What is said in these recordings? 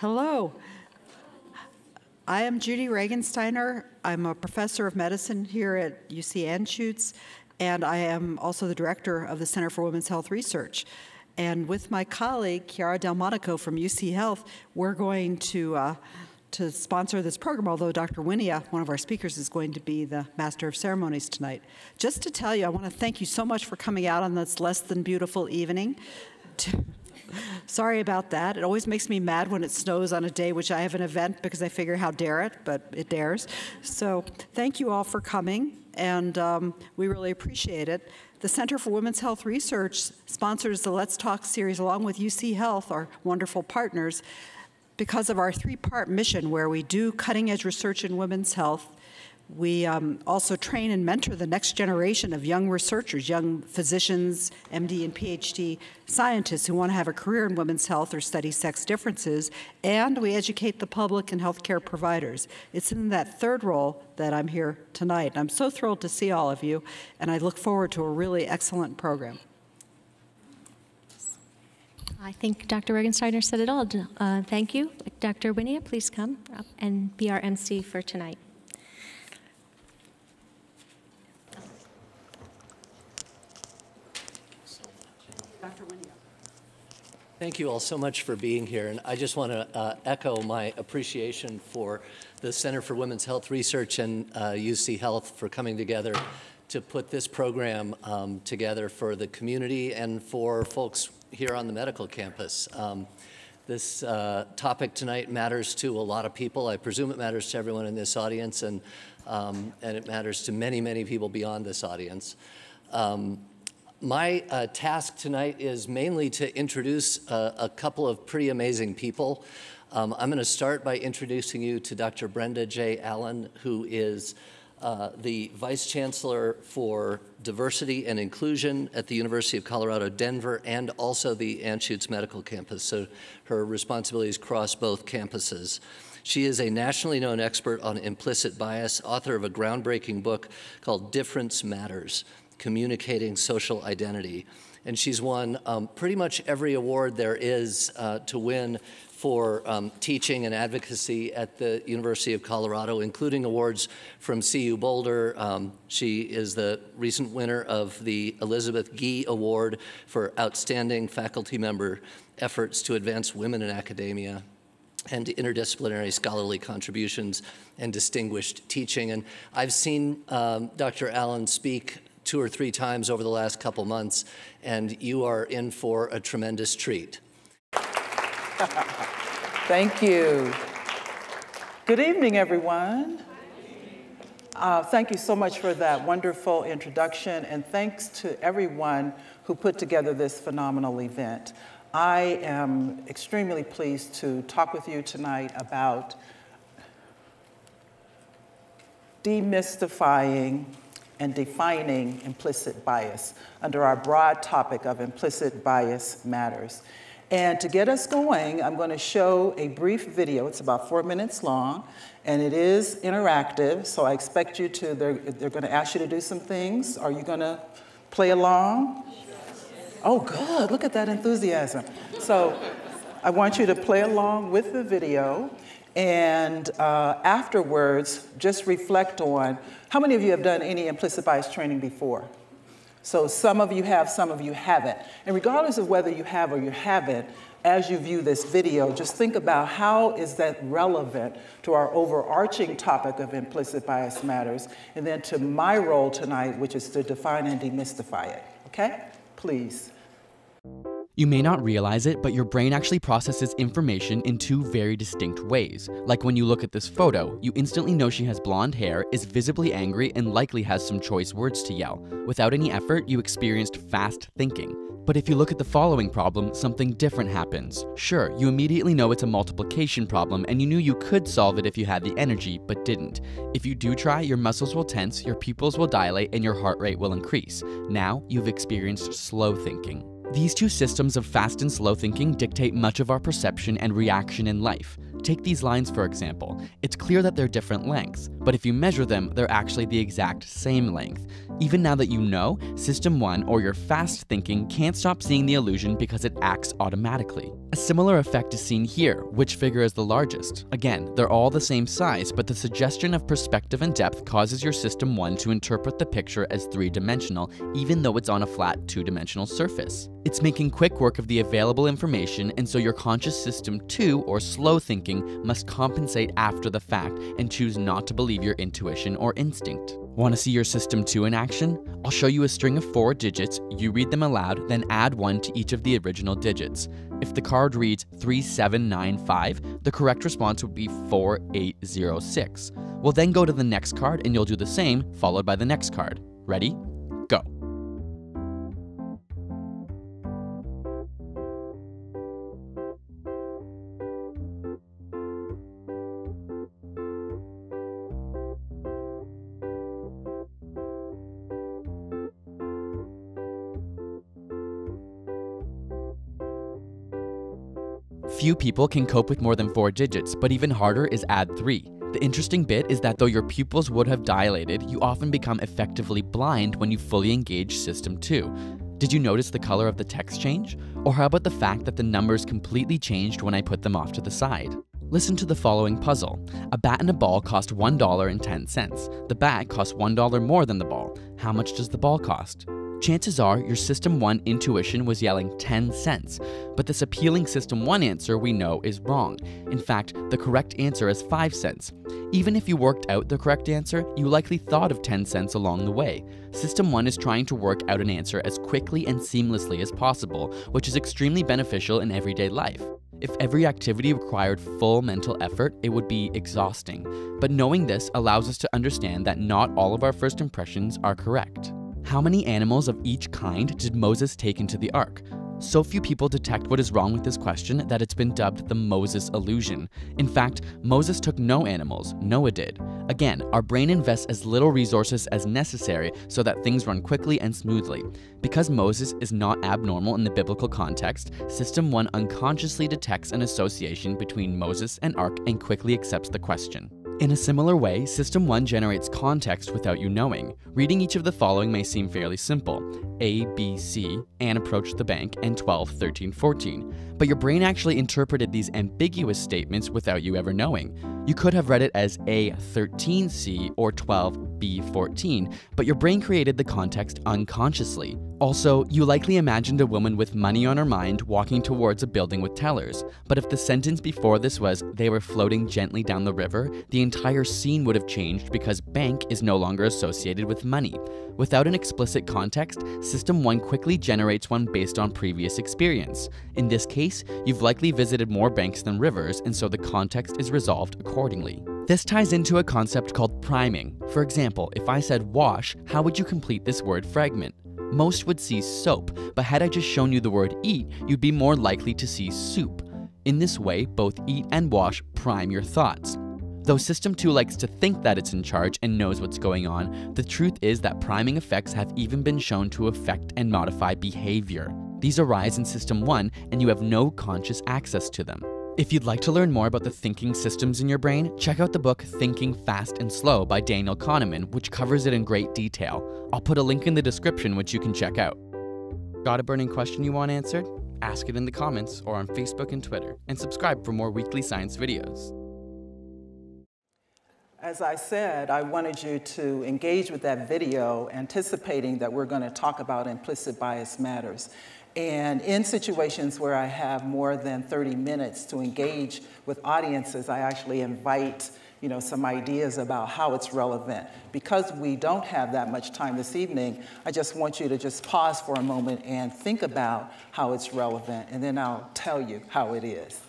Hello. I am Judy Regensteiner. I'm a professor of medicine here at UC Anschutz, and I am also the director of the Center for Women's Health Research. And with my colleague, Chiara Delmonico from UC Health, we're going to sponsor this program, although Dr. Winia, one of our speakers, is going to be the Master of Ceremonies tonight. Just to tell you, I want to thank you so much for coming out on this less than beautiful evening. Sorry about that. It always makes me mad when it snows on a day which I have an event because I figure how dare it, but it dares. So thank you all for coming, and we really appreciate it. The Center for Women's Health Research sponsors the Let's Talk series along with UC Health, our wonderful partners, because of our three-part mission where we do cutting-edge research in women's health. We also train and mentor the next generation of young researchers, young physicians, MD and PhD scientists who want to have a career in women's health or study sex differences, and we educate the public and healthcare providers. It's in that third role that I'm here tonight. I'm so thrilled to see all of you, and I look forward to a really excellent program. I think Dr. Regensteiner said it all. Thank you. Dr. Winia, please come up and be our MC for tonight. Thank you all so much for being here, and I just want to echo my appreciation for the Center for Women's Health Research and UC Health for coming together to put this program together for the community and for folks here on the medical campus. This topic tonight matters to a lot of people. I presume it matters to everyone in this audience, and it matters to many, many people beyond this audience. My task tonight is mainly to introduce a couple of pretty amazing people. I'm going to start by introducing you to Dr. Brenda J. Allen, who is the Vice Chancellor for Diversity and Inclusion at the University of Colorado, Denver, and also the Anschutz Medical Campus. So her responsibilities cross both campuses. She is a nationally known expert on implicit bias, author of a groundbreaking book called Difference Matters: Communicating Social Identity. And she's won pretty much every award there is to win for teaching and advocacy at the University of Colorado, including awards from CU Boulder. She is the recent winner of the Elizabeth Gee Award for Outstanding Faculty Member Efforts to Advance Women in Academia and interdisciplinary scholarly contributions and distinguished teaching. And I've seen Dr. Allen speak 2 or 3 times over the last couple months, and you are in for a tremendous treat. Thank you. Good evening, everyone. Thank you so much for that wonderful introduction, and thanks to everyone who put together this phenomenal event. I am extremely pleased to talk with you tonight about demystifying and defining implicit bias under our broad topic of implicit bias matters. And to get us going, I'm going to show a brief video. It's about 4 minutes long, and it is interactive, so I expect you to, they're going to ask you to do some things. Are you going to play along? Oh, good. Look at that enthusiasm. So I want you to play along with the video, and afterwards, just reflect on, how many of you have done any implicit bias training before? So some of you have, some of you haven't. And regardless of whether you have or you haven't, as you view this video, just think about how is that relevant to our overarching topic of implicit bias matters, and then to my role tonight, which is to define and demystify it. Okay? Please. You may not realize it, but your brain actually processes information in 2 very distinct ways. Like when you look at this photo, you instantly know she has blonde hair, is visibly angry, and likely has some choice words to yell. Without any effort, you experienced fast thinking. But if you look at the following problem, something different happens. Sure, you immediately know it's a multiplication problem, and you knew you could solve it if you had the energy, but didn't. If you do try, your muscles will tense, your pupils will dilate, and your heart rate will increase. Now, you've experienced slow thinking. These two systems of fast and slow thinking dictate much of our perception and reaction in life. Take these lines for example. It's clear that they're different lengths, but if you measure them, they're actually the exact same length. Even now that you know, System 1 or your fast thinking can't stop seeing the illusion because it acts automatically. A similar effect is seen here. Which figure is the largest? Again, they're all the same size, but the suggestion of perspective and depth causes your System 1 to interpret the picture as three-dimensional, even though it's on a flat two-dimensional surface. It's making quick work of the available information, and so your conscious System 2, or slow thinking, must compensate after the fact and choose not to believe your intuition or instinct. Want to see your System 2 in action? I'll show you a string of 4 digits, you read them aloud, then add 1 to each of the original digits. If the card reads 3795, the correct response would be 4806. We'll then go to the next card and you'll do the same, followed by the next card. Ready? Go. Few people can cope with more than 4 digits, but even harder is add 3. The interesting bit is that though your pupils would have dilated, you often become effectively blind when you fully engage System 2. Did you notice the color of the text change? Or how about the fact that the numbers completely changed when I put them off to the side? Listen to the following puzzle. A bat and a ball cost $1.10. The bat costs $1 more than the ball. How much does the ball cost? Chances are your System 1 intuition was yelling 10 cents, but this appealing System 1 answer we know is wrong. In fact, the correct answer is 5 cents. Even if you worked out the correct answer, you likely thought of 10 cents along the way. System 1 is trying to work out an answer as quickly and seamlessly as possible, which is extremely beneficial in everyday life. If every activity required full mental effort, it would be exhausting. But knowing this allows us to understand that not all of our first impressions are correct. How many animals of each kind did Moses take into the ark? So few people detect what is wrong with this question that it's been dubbed the Moses illusion. In fact, Moses took no animals, Noah did. Again, our brain invests as little resources as necessary so that things run quickly and smoothly. Because Moses is not abnormal in the biblical context, System 1 unconsciously detects an association between Moses and ark and quickly accepts the question. In a similar way, System 1 generates context without you knowing. Reading each of the following may seem fairly simple. A, B, C, Anne approached the bank, and 12, 13, 14. But your brain actually interpreted these ambiguous statements without you ever knowing. You could have read it as A, 13C, or 12, B, 14, but your brain created the context unconsciously. Also, you likely imagined a woman with money on her mind walking towards a building with tellers. But if the sentence before this was, they were floating gently down the river, the entire scene would have changed because bank is no longer associated with money. Without an explicit context, System 1 quickly generates one based on previous experience. In this case, you've likely visited more banks than rivers, and so the context is resolved accordingly. This ties into a concept called priming. For example, if I said wash, how would you complete this word fragment? Most would see soap, but had I just shown you the word eat, you'd be more likely to see soup. In this way, both eat and wash prime your thoughts. Though System 2 likes to think that it's in charge and knows what's going on, the truth is that priming effects have even been shown to affect and modify behavior. These arise in System 1, and you have no conscious access to them. If you'd like to learn more about the thinking systems in your brain, check out the book Thinking Fast and Slow by Daniel Kahneman, which covers it in great detail. I'll put a link in the description which you can check out. Got a burning question you want answered? Ask it in the comments or on Facebook and Twitter, and subscribe for more weekly science videos. As I said, I wanted you to engage with that video, anticipating that we're going to talk about implicit bias matters. And in situations where I have more than 30 minutes to engage with audiences, I actually invite some ideas about how it's relevant. Because we don't have that much time this evening, I just want you to just pause for a moment and think about how it's relevant, and then I'll tell you how it is.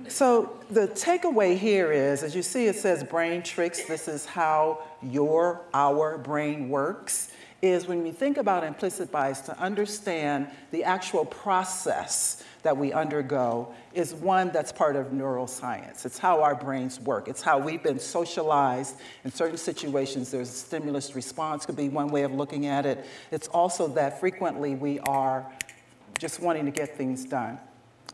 So the takeaway here is, as you see, it says brain tricks. This is how our brain works, is when we think about implicit bias, to understand the actual process that we undergo is one that's part of neuroscience. It's how our brains work. It's how we've been socialized. In certain situations, there's a stimulus response, could be one way of looking at it. It's also that frequently we are just wanting to get things done.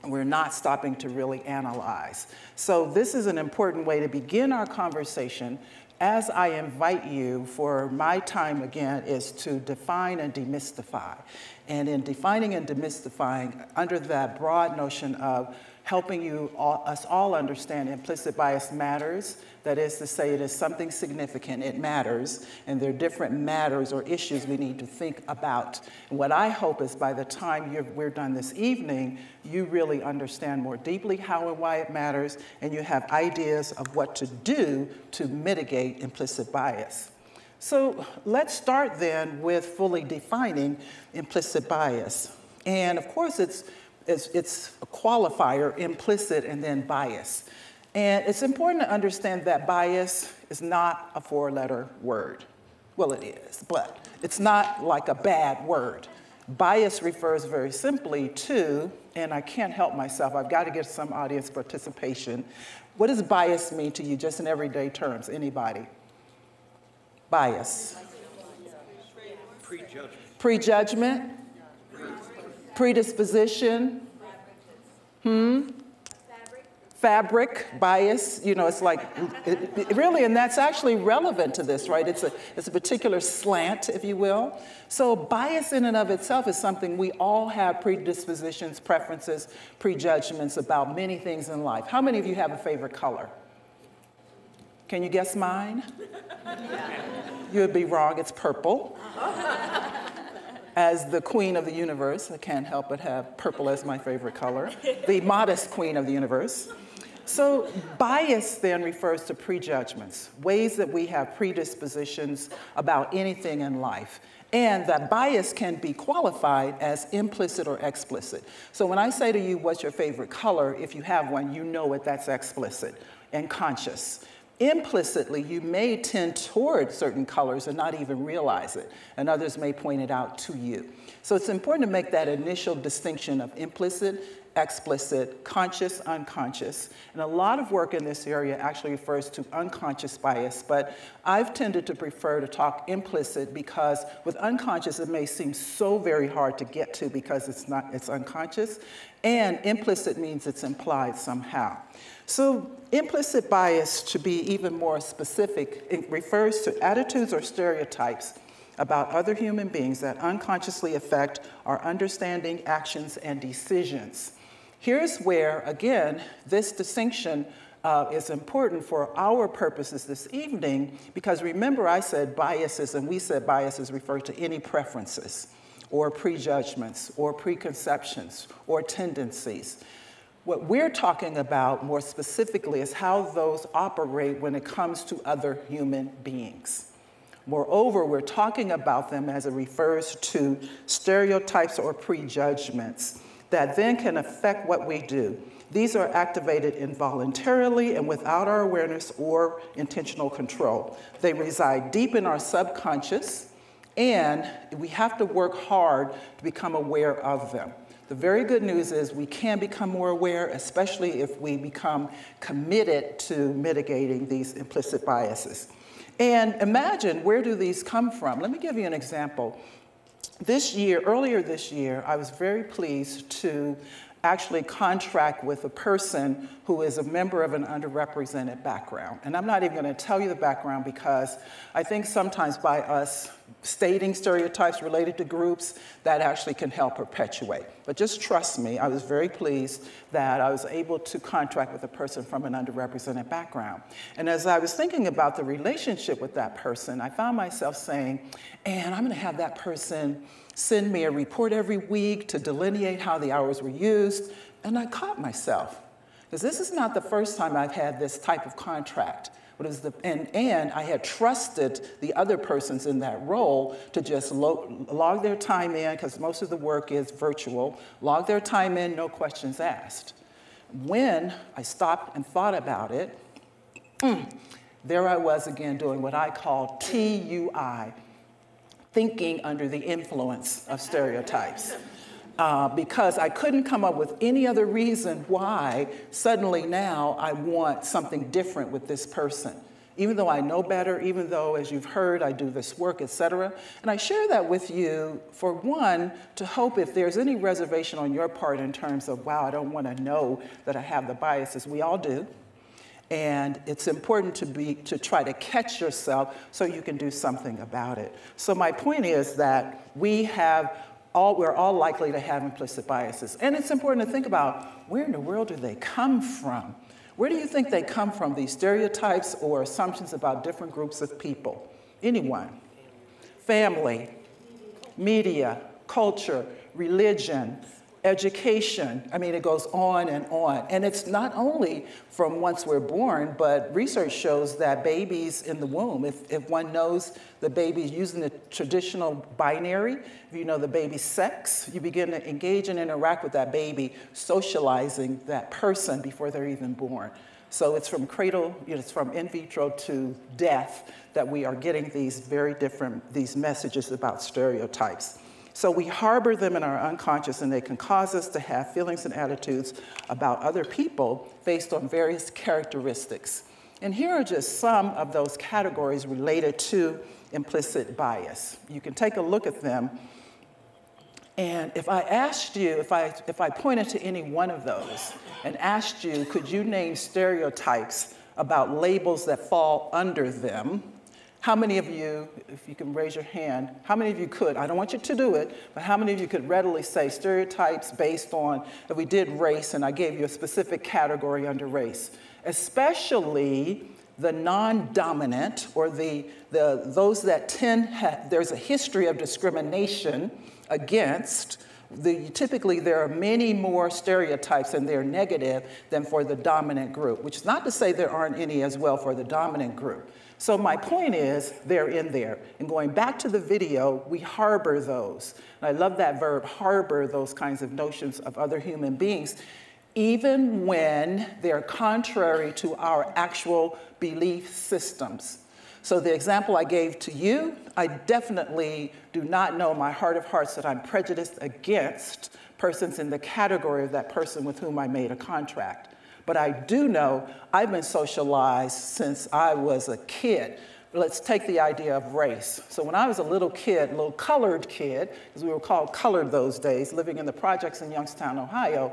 We're not stopping to really analyze. So this is an important way to begin our conversation. As I invite you, for my time again is to define and demystify. And in defining and demystifying, under that broad notion of helping us all understand implicit bias matters, that is to say it is something significant, it matters, and there are different matters or issues we need to think about. And what I hope is by the time we're done this evening, you really understand more deeply how and why it matters, and you have ideas of what to do to mitigate implicit bias. So let's start then with fully defining implicit bias. And of course, it's a qualifier, implicit and then bias. And it's important to understand that bias is not a four-letter word. Well, it is, but it's not like a bad word. Bias refers very simply to, and I can't help myself, I've got to get some audience participation. What does bias mean to you, just in everyday terms? Anybody? Bias. Prejudgment. Prejudgment. Predisposition. Fabric, bias, you know, it's like, really, and that's actually relevant to this, right? It's a particular slant, if you will. So bias in and of itself is something we all have predispositions, preferences, prejudgments about many things in life. How many of you have a favorite color? Can you guess mine? You would be wrong, it's purple. As the queen of the universe, I can't help but have purple as my favorite color. The modest queen of the universe. So bias then refers to prejudgments, ways that we have predispositions about anything in life. And that bias can be qualified as implicit or explicit. So when I say to you, what's your favorite color? If you have one, you know it, that's explicit and conscious. Implicitly, you may tend toward certain colors and not even realize it, and others may point it out to you. So it's important to make that initial distinction of implicit, explicit, conscious, unconscious. And a lot of work in this area actually refers to unconscious bias, but I've tended to prefer to talk implicit because with unconscious, it may seem so very hard to get to because it's unconscious, and implicit means it's implied somehow. So implicit bias, to be even more specific, it refers to attitudes or stereotypes about other human beings that unconsciously affect our understanding, actions, and decisions. Here's where, again, this distinction is important for our purposes this evening, because remember I said biases, and we said biases refer to any preferences or prejudgments or preconceptions or tendencies. What we're talking about more specifically is how those operate when it comes to other human beings. Moreover, we're talking about them as it refers to stereotypes or prejudgments that then can affect what we do. These are activated involuntarily and without our awareness or intentional control. They reside deep in our subconscious, and we have to work hard to become aware of them. The very good news is we can become more aware, especially if we become committed to mitigating these implicit biases. And imagine, where do these come from? Let me give you an example. Earlier this year, I was very pleased to actually contract with a person who is a member of an underrepresented background. And I'm not even going to tell you the background because I think sometimes by us stating stereotypes related to groups, that actually can help perpetuate. But just trust me, I was very pleased that I was able to contract with a person from an underrepresented background. And as I was thinking about the relationship with that person, I found myself saying, and I'm going to have that person send me a report every week to delineate how the hours were used. And I caught myself, because this is not the first time I've had this type of contract. And I had trusted the other persons in that role to just log their time in, because most of the work is virtual, log their time in, no questions asked. When I stopped and thought about it, there I was again doing what I call TUI, thinking under the influence of stereotypes. Because I couldn't come up with any other reason why suddenly now I want something different with this person. even though I know better, even though, as you've heard, I do this work, et cetera. And I share that with you, for one, to hope if there's any reservation on your part in terms of, wow, I don't want to know that I have the biases. We all do. And it's important to try to catch yourself so you can do something about it. So my point is that we're all likely to have implicit biases. And it's important to think about, where in the world do they come from? Where do you think they come from, these stereotypes or assumptions about different groups of people? Anyone? Family, media, culture, religion, education. I mean, it goes on and on. And it's not only from once we're born, but research shows that babies in the womb, if one knows the baby using the traditional binary, if you know the baby's sex, you begin to engage and interact with that baby, socializing that person before they're even born. So it's from cradle, it's from in vitro to death that we are getting these these messages about stereotypes. So we harbor them in our unconscious, and they can cause us to have feelings and attitudes about other people based on various characteristics. And here are just some of those categories related to implicit bias. You can take a look at them. And if I asked you, if I pointed to any one of those and asked you, could you name stereotypes about labels that fall under them? How many of you, if you can raise your hand, how many of you could, I don't want you to do it, but how many of you could readily say stereotypes based on, if we did race and I gave you a specific category under race, especially the non-dominant or those that there's a history of discrimination against, typically there are many more stereotypes and they're negative than for the dominant group, which is not to say there aren't any as well for the dominant group. So my point is, they're in there. And going back to the video, we harbor those. And I love that verb, harbor, those kinds of notions of other human beings, even when they're contrary to our actual belief systems. So the example I gave to you, I definitely do not know in my heart of hearts that I'm prejudiced against persons in the category of that person with whom I made a contract. But I do know I've been socialized since I was a kid. Let's take the idea of race. So when I was a little kid, little colored kid, because we were called colored those days, living in the projects in Youngstown, Ohio,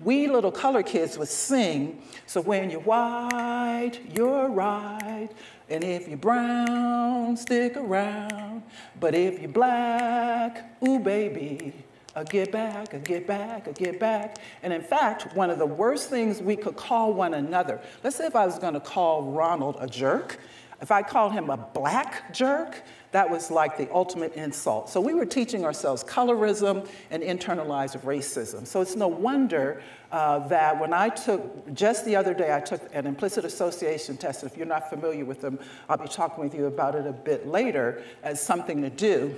we little colored kids would sing, so when you're white, you're right, and if you're brown, stick around, but if you're black, ooh baby, I get back, I get back, I get back. And in fact, one of the worst things we could call one another, let's say if I was gonna call Ronald a jerk, if I called him a black jerk, that was like the ultimate insult. So we were teaching ourselves colorism and internalized racism. So it's no wonder that when just the other day, I took an implicit association test. If you're not familiar with them, I'll be talking with you about it a bit later as something to do.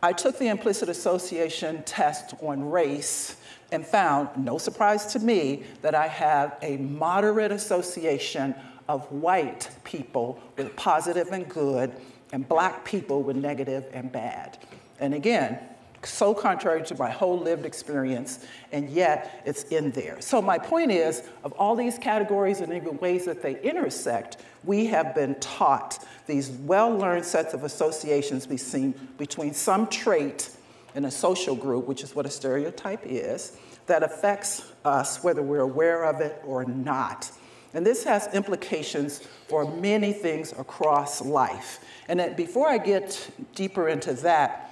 I took the implicit association test on race and found, no surprise to me, that I have a moderate association of white people with positive and good and black people with negative and bad. And again, so contrary to my whole lived experience, and yet it's in there. So my point is, of all these categories and even ways that they intersect, we have been taught these well-learned sets of associations between some trait in a social group, which is what a stereotype is, that affects us whether we're aware of it or not. And this has implications for many things across life. And before I get deeper into that,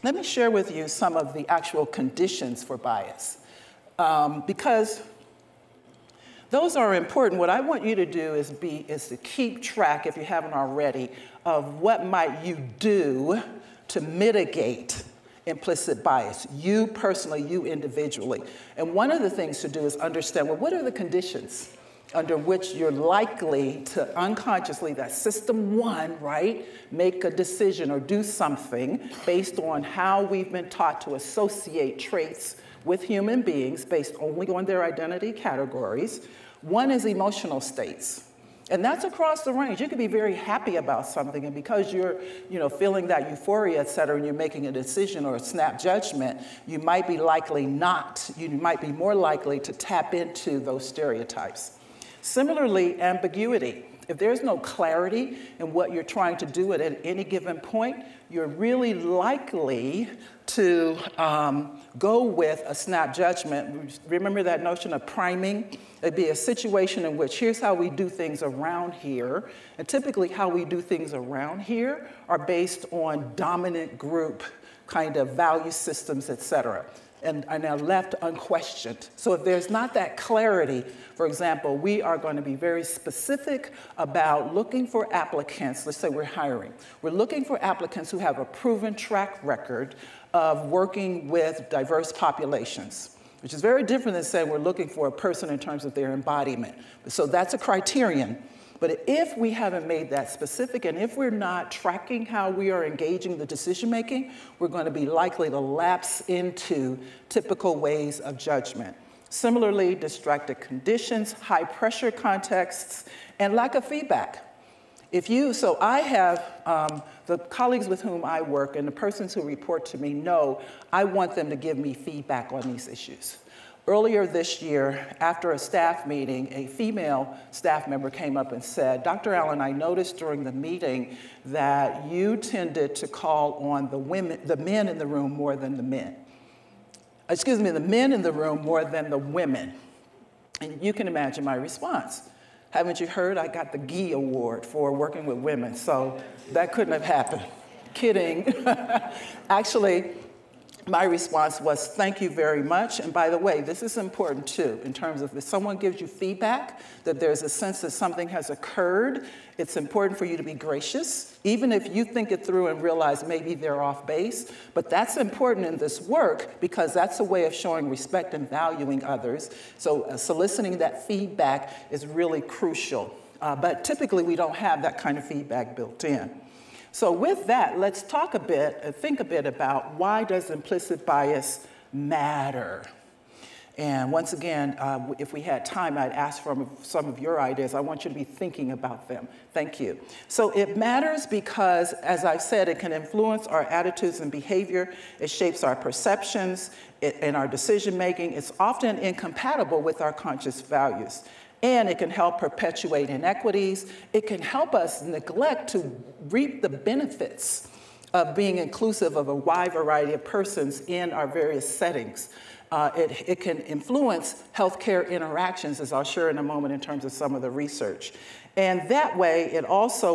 let me share with you some of the actual conditions for bias. Because those are important. What I want you to do is to keep track, if you haven't already, of what might you do to mitigate implicit bias, you personally, you individually. And one of the things to do is understand, well, what are the conditions under which you're likely to unconsciously, that system one, right, make a decision or do something based on how we've been taught to associate traits with human beings based only on their identity categories. One is emotional states. And that's across the range. You could be very happy about something, and because you're feeling that euphoria, et cetera, and you're making a decision or a snap judgment, you might be more likely to tap into those stereotypes. Similarly, ambiguity. If there's no clarity in what you're trying to do at any given point, you're really likely to go with a snap judgment. Remember that notion of priming? It'd be a situation in which here's how we do things around here. And typically how we do things around here are based on dominant group kind of value systems, et cetera, and are now left unquestioned. So if there's not that clarity, for example, we are going to be very specific about looking for applicants. Let's say we're hiring. We're looking for applicants who have a proven track record of working with diverse populations, which is very different than saying we're looking for a person in terms of their embodiment. So that's a criterion. But if we haven't made that specific, and if we're not tracking how we are engaging the decision-making, we're going to be likely to lapse into typical ways of judgment. Similarly, distracted conditions, high-pressure contexts, and lack of feedback. So I have the colleagues with whom I work and the persons who report to me know I want them to give me feedback on these issues. Earlier this year, after a staff meeting, a female staff member came up and said, Dr. Allen, I noticed during the meeting that you tended to call on the men in the room more than the men. Excuse me, the men in the room more than the women. And you can imagine my response. Haven't you heard? I got the GE award for working with women, so that couldn't have happened. Kidding. Actually, my response was, thank you very much. And by the way, this is important too, in terms of if someone gives you feedback, that there's a sense that something has occurred, it's important for you to be gracious, even if you think it through and realize maybe they're off base. But that's important in this work because that's a way of showing respect and valuing others. So soliciting that feedback is really crucial. But typically we don't have that kind of feedback built in. So with that, let's talk a bit, think a bit about why does implicit bias matter? And once again, if we had time, I'd ask for some of your ideas. I want you to be thinking about them. Thank you. So it matters because, as I said, it can influence our attitudes and behavior. It shapes our perceptions and our decision-making. It's often incompatible with our conscious values. And it can help perpetuate inequities. It can help us neglect to reap the benefits of being inclusive of a wide variety of persons in our various settings. It can influence healthcare interactions, as I'll share in a moment in terms of some of the research. And that way,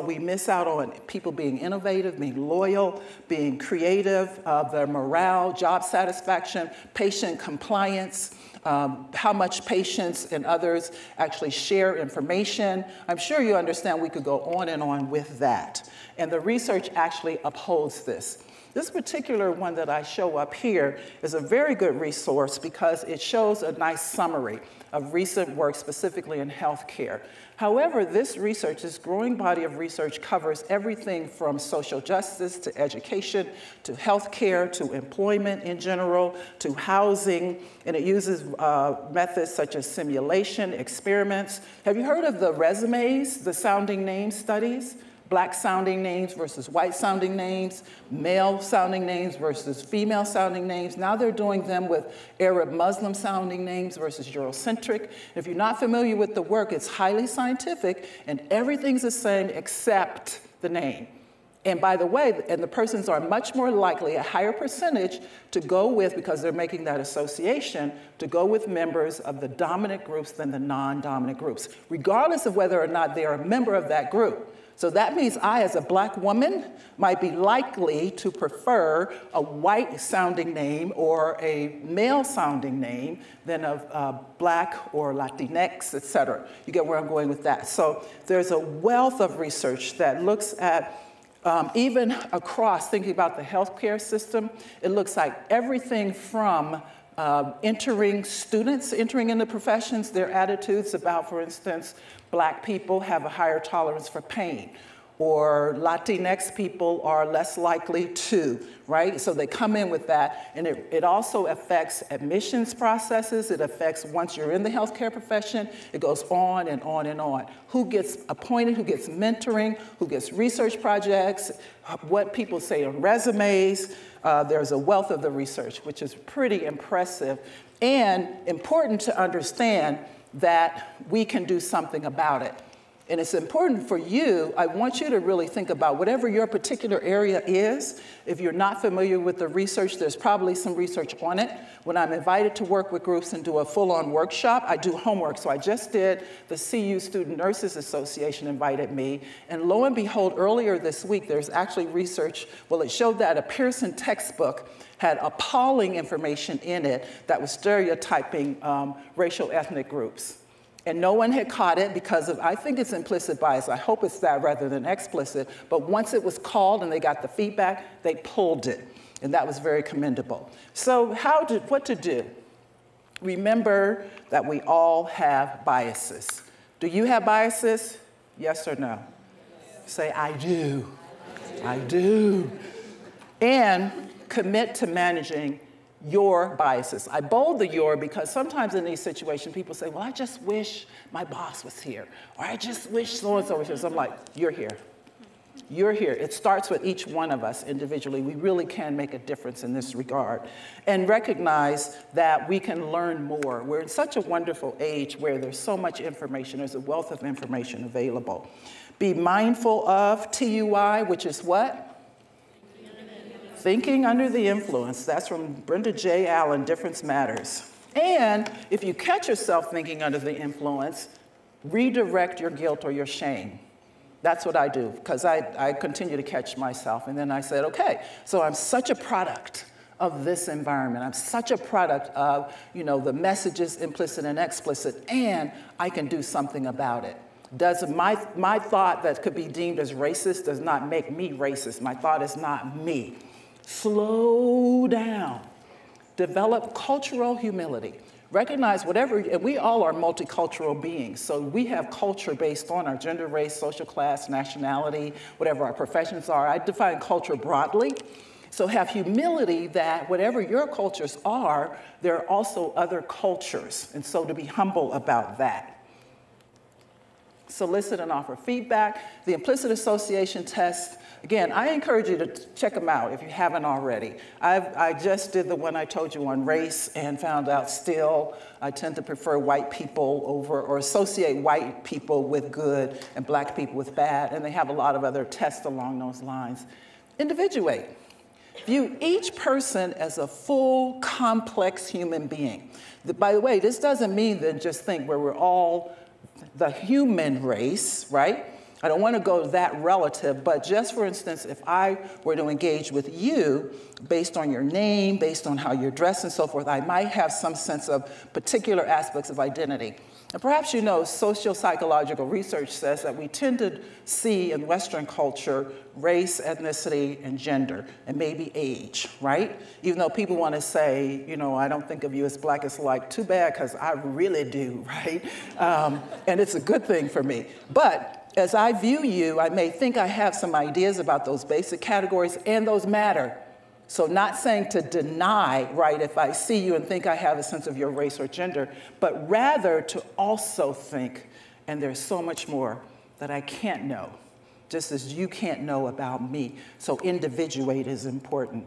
we miss out on people being innovative, being loyal, being creative, their morale, job satisfaction, patient compliance, how much patients and others actually share information. I'm sure you understand we could go on and on with that. And the research actually upholds this. This particular one that I show up here is a very good resource because it shows a nice summary of recent work specifically in healthcare. However, this growing body of research covers everything from social justice to education to healthcare to employment in general to housing, and it uses methods such as simulation, experiments. Have you heard of the resumes, the sounding name studies? Black sounding names versus white sounding names, male sounding names versus female sounding names. Now they're doing them with Arab Muslim sounding names versus Eurocentric. If you're not familiar with the work, it's highly scientific and everything's the same except the name. And by the way, the persons are much more likely, a higher percentage, to go with, because they're making that association, to go with members of the dominant groups than the non-dominant groups, regardless of whether or not they are a member of that group. So that means I, as a Black woman, might be likely to prefer a white-sounding name or a male-sounding name than a Black or Latinx, et cetera. You get where I'm going with that. So there's a wealth of research that looks at even across, thinking about the healthcare system, it looks like everything from students entering into professions, their attitudes about, for instance, Black people have a higher tolerance for pain, or Latinx people are less likely to, right? So they come in with that, and it also affects admissions processes. It affects once you're in the healthcare profession, it goes on and on and on. Who gets appointed, who gets mentoring, who gets research projects, what people say on resumes. There's a wealth of the research, which is pretty impressive and important to understand. that we can do something about it. And it's important for you, I want you to really think about whatever your particular area is. If you're not familiar with the research, there's probably some research on it. When I'm invited to work with groups and do a full-on workshop, I do homework. So I just did, the CU Student Nurses Association invited me, and lo and behold, earlier this week, there's actually research, well, it showed that a Pearson textbook had appalling information in it that was stereotyping racial ethnic groups. And no one had caught it because of, I think it's implicit bias. I hope it's that rather than explicit. But once it was called and they got the feedback, they pulled it. And that was very commendable. So what to do? Remember that we all have biases. Do you have biases? Yes or no? Say, I do. I do. And commit to managing your biases. I bold the your because sometimes in these situations, people say, well, I just wish my boss was here, or I just wish so-and-so was here. So I'm like, you're here. You're here. It starts with each one of us individually. We really can make a difference in this regard. And recognize that we can learn more. We're in such a wonderful age where there's so much information. There's a wealth of information available. Be mindful of TUI, which is what? Thinking under the influence. That's from Brenda J. Allen, Difference Matters. And if you catch yourself thinking under the influence, redirect your guilt or your shame. That's what I do, because I continue to catch myself. And then I said, okay, so I'm such a product of this environment. I'm such a product of, the messages implicit and explicit, and I can do something about it. Does my thought that could be deemed as racist does not make me racist. My thought is not me. Slow down. Develop cultural humility. Recognize whatever, and we all are multicultural beings, so we have culture based on our gender, race, social class, nationality, whatever our professions are. I define culture broadly. So have humility that whatever your cultures are, there are also other cultures, and so to be humble about that. Solicit and offer feedback. The implicit association test, again, I encourage you to check them out if you haven't already. I just did the one I told you on race and found out still I tend to prefer white people over, or associate white people with good and black people with bad, and they have a lot of other tests along those lines. Individuate. View each person as a full, complex human being. By the way, this doesn't mean that just think where we're all the human race, right? I don't want to go that relative, but just for instance, if I were to engage with you based on your name, based on how you're dressed and so forth, I might have some sense of particular aspects of identity. And perhaps you know, socio-psychological research says that we tend to see in Western culture race, ethnicity, and gender, and maybe age, right? Even though people want to say, I don't think of you as black as like, too bad, because I really do, right? And it's a good thing for me. But as I view you, I may think I have some ideas about those basic categories, and those matter. So not saying to deny, right, if I see you and think I have a sense of your race or gender, but rather to also think, and there's so much more that I can't know, just as you can't know about me. So individuate is important.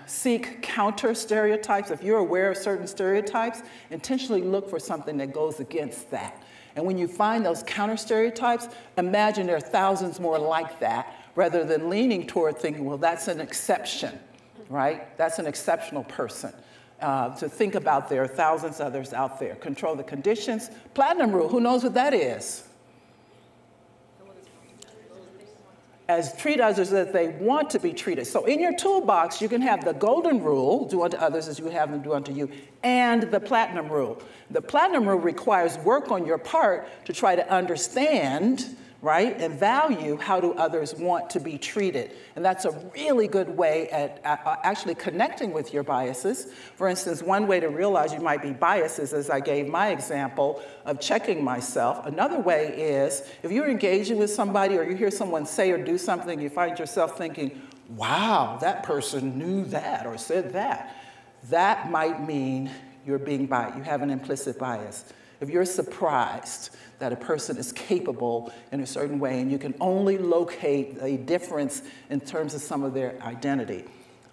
Seek counter stereotypes. If you're aware of certain stereotypes, intentionally look for something that goes against that. And when you find those counter stereotypes, imagine there are thousands more like that, rather than leaning toward thinking, well, that's an exception, right? That's an exceptional person. To think about there are thousands others out there. Control the conditions. Platinum rule, who knows what that is? As treat others as they want to be treated. So in your toolbox, you can have the golden rule, do unto others as you would have them do unto you, and the platinum rule. The platinum rule requires work on your part to try to understand, right, and value how do others want to be treated. And that's a really good way at actually connecting with your biases. For instance, one way to realize you might be biased is, as I gave my example of checking myself. Another way is, if you're engaging with somebody or you hear someone say or do something, you find yourself thinking, wow, that person knew that or said that. That might mean you're being biased. You have an implicit bias. If you're surprised that a person is capable in a certain way and you can only locate a difference in terms of some of their identity.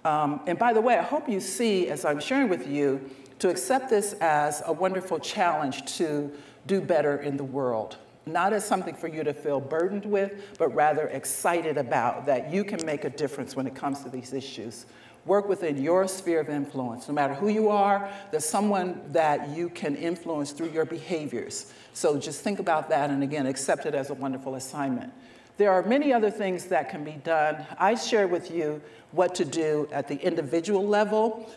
And by the way, I hope you see, as I'm sharing with you, to accept this as a wonderful challenge to do better in the world. Not as something for you to feel burdened with, but rather excited about, that you can make a difference when it comes to these issues. Work within your sphere of influence. No matter who you are, there's someone that you can influence through your behaviors. So just think about that, and again, accept it as a wonderful assignment. There are many other things that can be done. I share with you what to do at the individual level.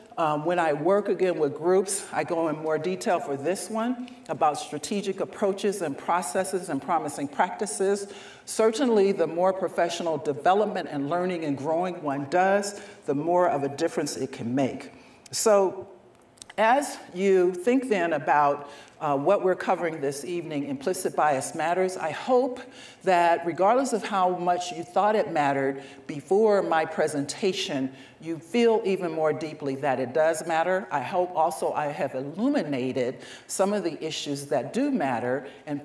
When I work again with groups, I go in more detail for this one about strategic approaches and processes and promising practices. Certainly, the more professional development and learning and growing one does, the more of a difference it can make. So as you think then about what we're covering this evening, Implicit Bias Matters, I hope that regardless of how much you thought it mattered before my presentation, you feel even more deeply that it does matter. I hope also I have illuminated some of the issues that do matter, and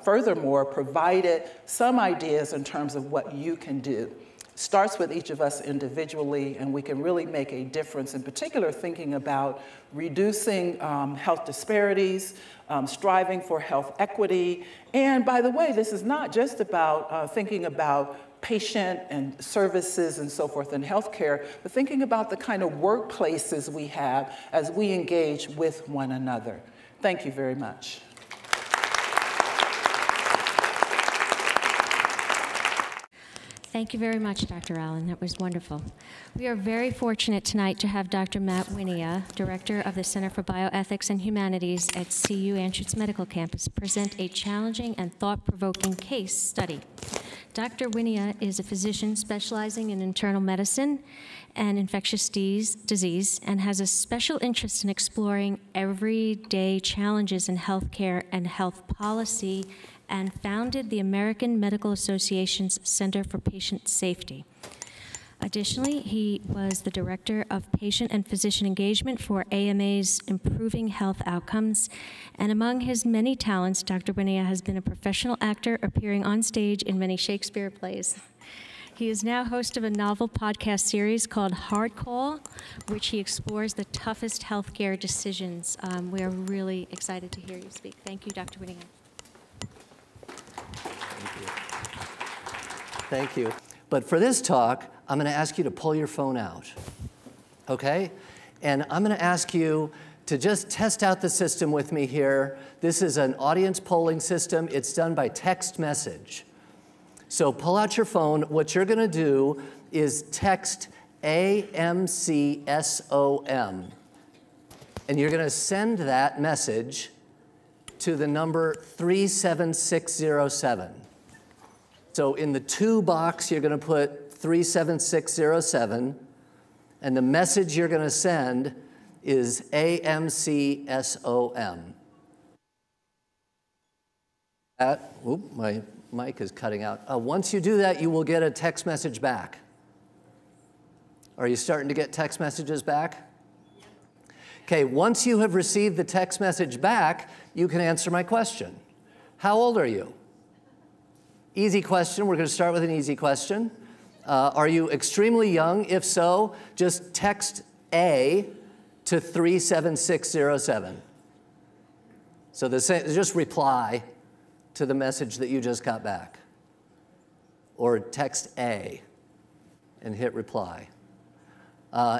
furthermore, provided some ideas in terms of what you can do. Starts with each of us individually, and we can really make a difference, in particular thinking about reducing health disparities, striving for health equity. And by the way, this is not just about thinking about patient and services and so forth in healthcare, but thinking about the kind of workplaces we have as we engage with one another. Thank you very much. Thank you very much, Dr. Allen. That was wonderful. We are very fortunate tonight to have Dr. Matt Winia, Director of the Center for Bioethics and Humanities at CU Anschutz Medical Campus, present a challenging and thought-provoking case study. Dr. Winia is a physician specializing in internal medicine and infectious disease and has a special interest in exploring everyday challenges in healthcare and health policy, and founded the American Medical Association's Center for Patient Safety. Additionally, he was the Director of Patient and Physician Engagement for AMA's Improving Health Outcomes. And among his many talents, Dr. Winia has been a professional actor appearing on stage in many Shakespeare plays. He is now host of a novel podcast series called Hard Call, which he explores the toughest healthcare decisions. We are really excited to hear you speak. Thank you, Dr. Winia. Thank you. But for this talk, I'm going to ask you to pull your phone out, okay? And I'm going to ask you to just test out the system with me here. This is an audience polling system. It's done by text message. So pull out your phone. What you're going to do is text AMCSOM. And you're going to send that message to the number 37607. So in the to box, you're going to put 37607, and the message you're going to send is AMCSOM. Oop, my mic is cutting out. Once you do that, you will get a text message back. Are you starting to get text messages back? Okay, once you have received the text message back, you can answer my question. How old are you? Easy question. We're going to start with an easy question. Are you extremely young? If so, just text A to 37607. So just reply to the message that you just got back. Or text A and hit reply.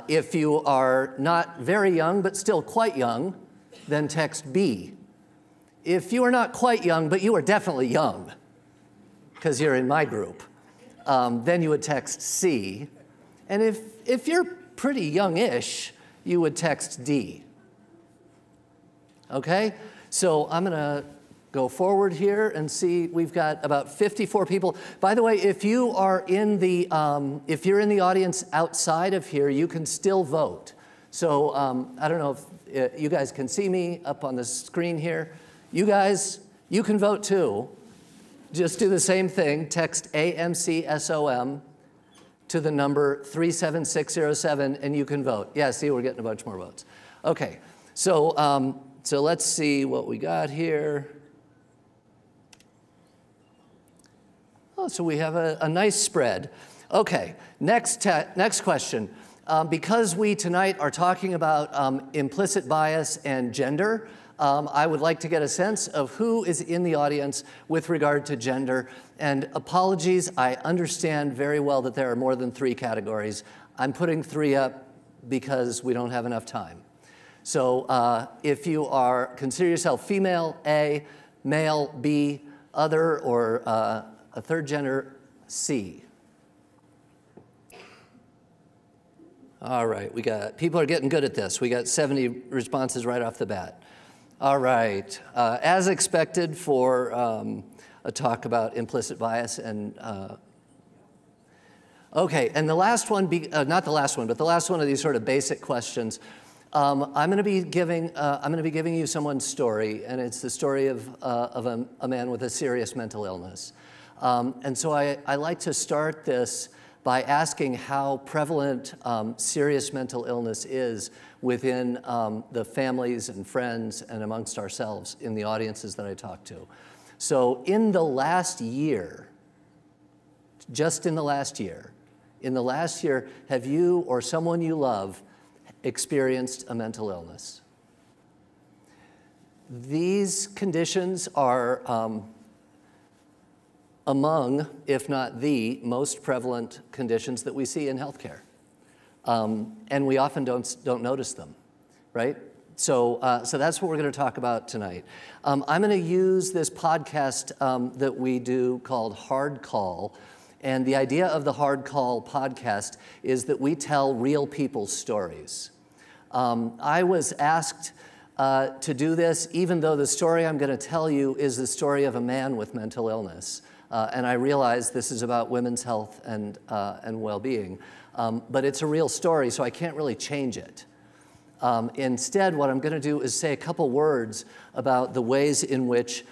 If you are not very young but still quite young, then text B. If you are not quite young but you are definitely young, because you're in my group, then you would text C. And if you're pretty youngish, you would text D. Okay? So I'm going to go forward here and see. We've got about 54 people. By the way, if you are in the if you're in the audience outside of here, you can still vote. So I don't know if you guys can see me up on the screen here. You guys, you can vote too. Just do the same thing. Text AMCSOM to the number 37607, and you can vote. Yeah, see, we're getting a bunch more votes. Okay, so so let's see what we got here. Oh, so we have a nice spread. Okay, next question. Because we tonight are talking about implicit bias and gender, I would like to get a sense of who is in the audience with regard to gender. And apologies, I understand very well that there are more than 3 categories. I'm putting 3 up because we don't have enough time. So if you consider yourself female, A, male, B, other, or a third gender, C. All right, people are getting good at this. We got 70 responses right off the bat. All right, as expected for a talk about implicit bias and okay, and the last one, not the last one, but the last one of these sort of basic questions. I'm going to be giving you someone's story, and it's the story of a man with a serious mental illness. And so I like to start this by asking how prevalent serious mental illness is within the families and friends and amongst ourselves in the audiences that I talk to. So in the last year, just in the last year, have you or someone you love experienced a mental illness? These conditions are among, if not the, most prevalent conditions that we see in healthcare. And we often don't notice them, right? So that's what we're going to talk about tonight. I'm going to use this podcast that we do called Hard Call. And the idea of the Hard Call podcast is that we tell real people's stories. I was asked to do this, even though the story I'm going to tell you is the story of a man with mental illness. And I realize this is about women's health and well-being. But it's a real story, so I can't really change it. Instead, what I'm going to do is say a couple words about the ways in which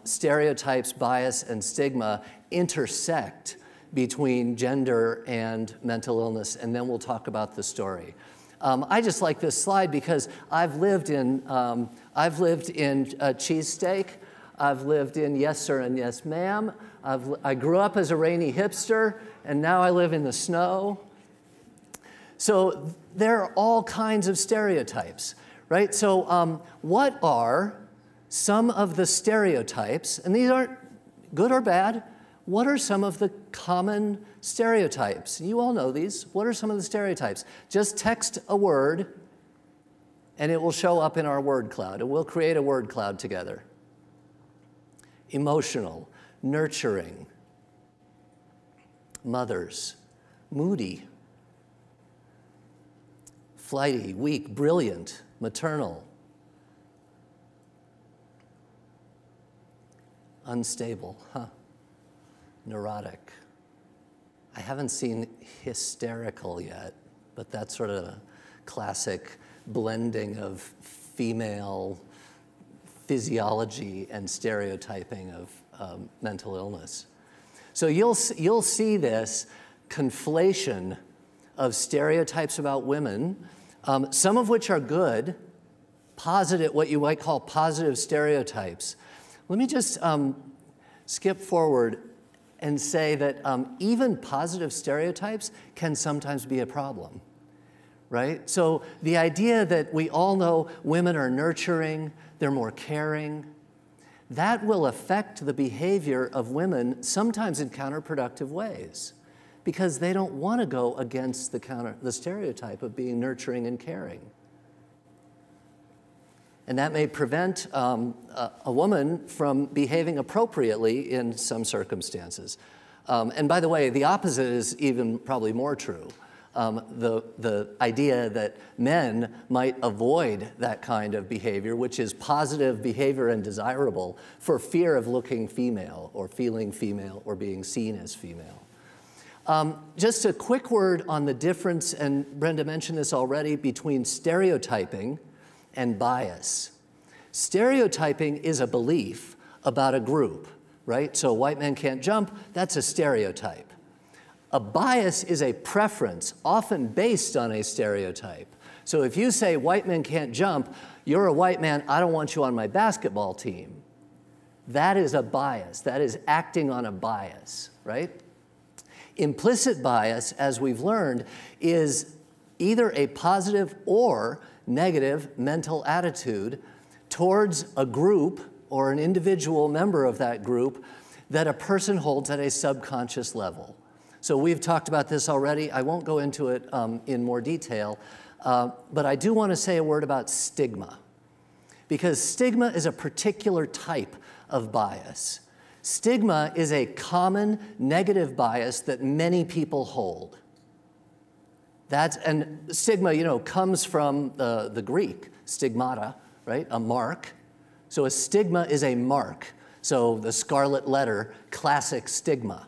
stereotypes, bias, and stigma intersect between gender and mental illness, and then we'll talk about the story. I just like this slide because I've lived in cheesesteak. I've lived in yes sir and yes ma'am. I grew up as a rainy hipster, and now I live in the snow. So there are all kinds of stereotypes, right? So what are some of the stereotypes, and these aren't good or bad, what are some of the common stereotypes? You all know these. What are some of the stereotypes? Just text a word, and it will show up in our word cloud, and we'll create a word cloud together. Emotional, nurturing, mothers, moody, flighty, weak, brilliant, maternal, unstable, neurotic. I haven't seen hysterical yet, but that's sort of a classic blending of female physiology and stereotyping of mental illness. So you'll see this conflation of stereotypes about women, some of which are good, positive, what you might call positive stereotypes. Let me just skip forward and say that even positive stereotypes can sometimes be a problem, right? So the idea that we all know women are nurturing, they're more caring, that will affect the behavior of women sometimes in counterproductive ways because they don't want to go against the stereotype of being nurturing and caring. And that may prevent a woman from behaving appropriately in some circumstances. And by the way, the opposite is even probably more true. The idea that men might avoid that kind of behavior, which is positive behavior and desirable, for fear of looking female or feeling female or being seen as female. Just a quick word on the difference, and Brenda mentioned this already, between stereotyping and bias. Stereotyping is a belief about a group, right? So white men can't jump, that's a stereotype. A bias is a preference, often based on a stereotype. So if you say white men can't jump, you're a white man, I don't want you on my basketball team. That is a bias. That is acting on a bias, right? Implicit bias, as we've learned, is either a positive or negative mental attitude towards a group or an individual member of that group that a person holds at a subconscious level. So we've talked about this already. I won't go into it in more detail, but I do want to say a word about stigma, because stigma is a particular type of bias. Stigma is a common negative bias that many people hold. And stigma, you know, comes from the Greek, stigmata, right? A mark. So a stigma is a mark. So the scarlet letter, classic stigma,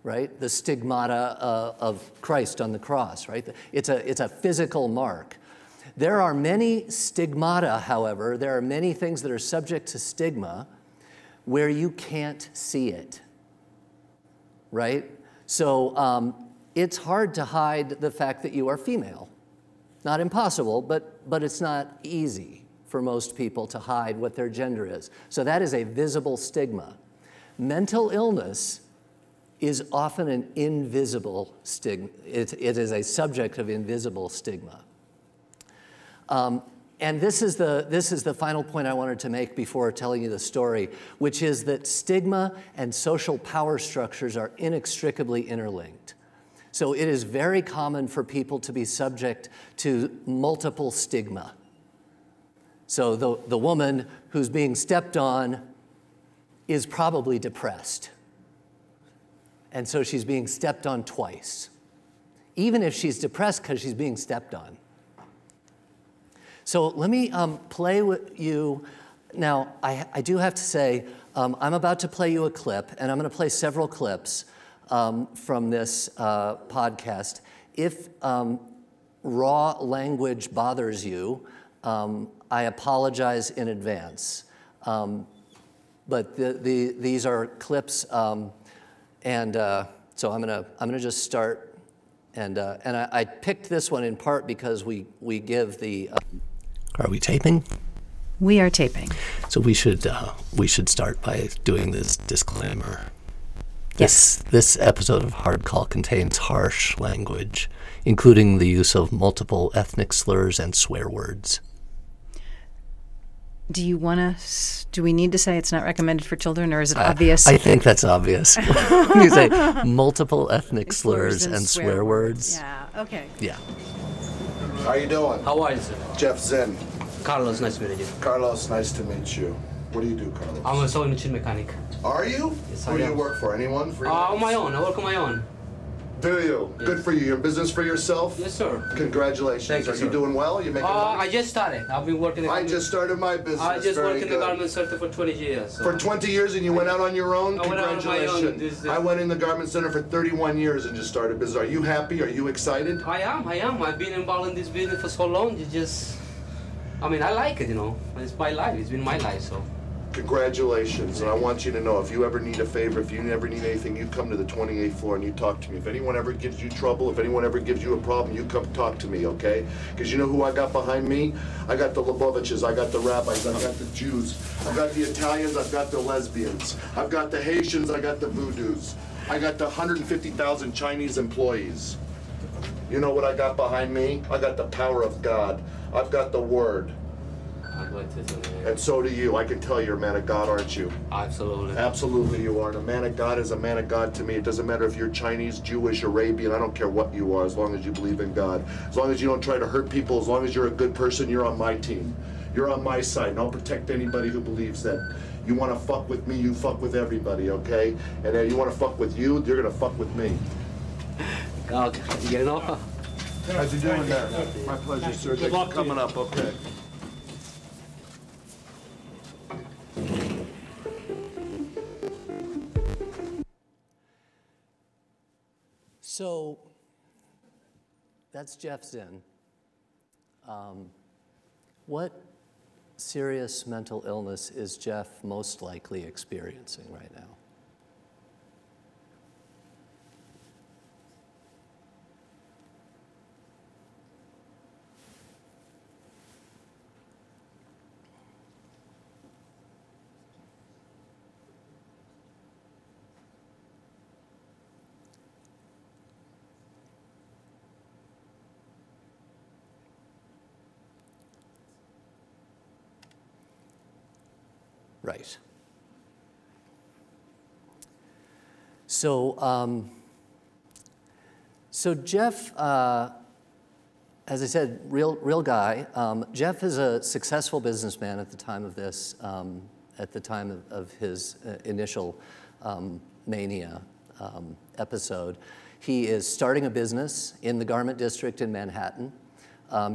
right? The stigmata of Christ on the cross, right? It's a physical mark. There are many stigmata, however, there are many things that are subject to stigma where you can't see it, right? So it's hard to hide the fact that you are female. Not impossible, but it's not easy for most people to hide what their gender is. So that is a visible stigma. Mental illness is often an invisible stigma. It is a subject of invisible stigma. And this is the final point I wanted to make before telling you the story, which is that stigma and social power structures are inextricably interlinked. So it is very common for people to be subject to multiple stigma. So the woman who's being stepped on is probably depressed. And so she's being stepped on twice, even if she's depressed because she's being stepped on. So let me play with you. Now, I do have to say, I'm about to play you a clip, and I'm going to play several clips from this podcast. If raw language bothers you, I apologize in advance. But these are clips, so I'm gonna just start, and I picked this one in part because we give the. Are we taping? We are taping. So we should start by doing this disclaimer. Yes. This episode of Hard Call contains harsh language, including the use of multiple ethnic slurs and swear words. Do we need to say it's not recommended for children, or is it obvious? I think that's obvious. You say multiple ethnic slurs and swear words. Yeah, okay. Yeah. How you doing? How are you, sir? Jeff Zen. Carlos, nice to meet you. Carlos, nice to meet you. What do you do, Carlos? I'm a sewing machine mechanic. Are you? Yes, Who I do am. you work for? Anyone? On my own. I work on my own. Do you? Yes. Good for you. You're in business for yourself? Yes, sir. Congratulations. Thank you, Are sir. you doing well? You making money? I just started. I've been working. I just started my business. I just Very worked in the good. garment sector for 20 years. So. For 20 years, and you went out on your own? I went out on my own. Congratulations. I went in the garment center for 31 years and just started business. Are you happy? Are you excited? I am. I've been involved in this business for so long. I like it, you know. It's my life. It's been my life, so. Congratulations, and I want you to know, if you ever need a favor, if you ever need anything, you come to the 28th floor and you talk to me. If anyone ever gives you trouble, if anyone ever gives you a problem, you come talk to me, okay? Because you know who I got behind me? I got the Leboviches, I got the rabbis, I've got the Jews, I've got the Italians, I've got the lesbians, I've got the Haitians, I got the Voodoos, I got the 150,000 Chinese employees. You know what I got behind me? I got the power of God. I've got the Word. And so do you. I can tell you're a man of God, aren't you? Absolutely. Absolutely you are. And a man of God is a man of God to me. It doesn't matter if you're Chinese, Jewish, Arabian. I don't care what you are, as long as you believe in God. As long as you don't try to hurt people, as long as you're a good person, you're on my team. You're on my side, and I'll protect anybody who believes that. You want to fuck with me, you fuck with everybody, okay? And then you want to fuck with you, you're going to fuck with me. Okay. You getting off? How's you doing there? My pleasure, sir. Thanks for coming up, okay. So that's Jeff Zinn. What serious mental illness is Jeff most likely experiencing right now? Right. So, so Jeff, as I said, real guy. Jeff is a successful businessman at the time of this, at the time of his initial mania episode. He is starting a business in the garment district in Manhattan.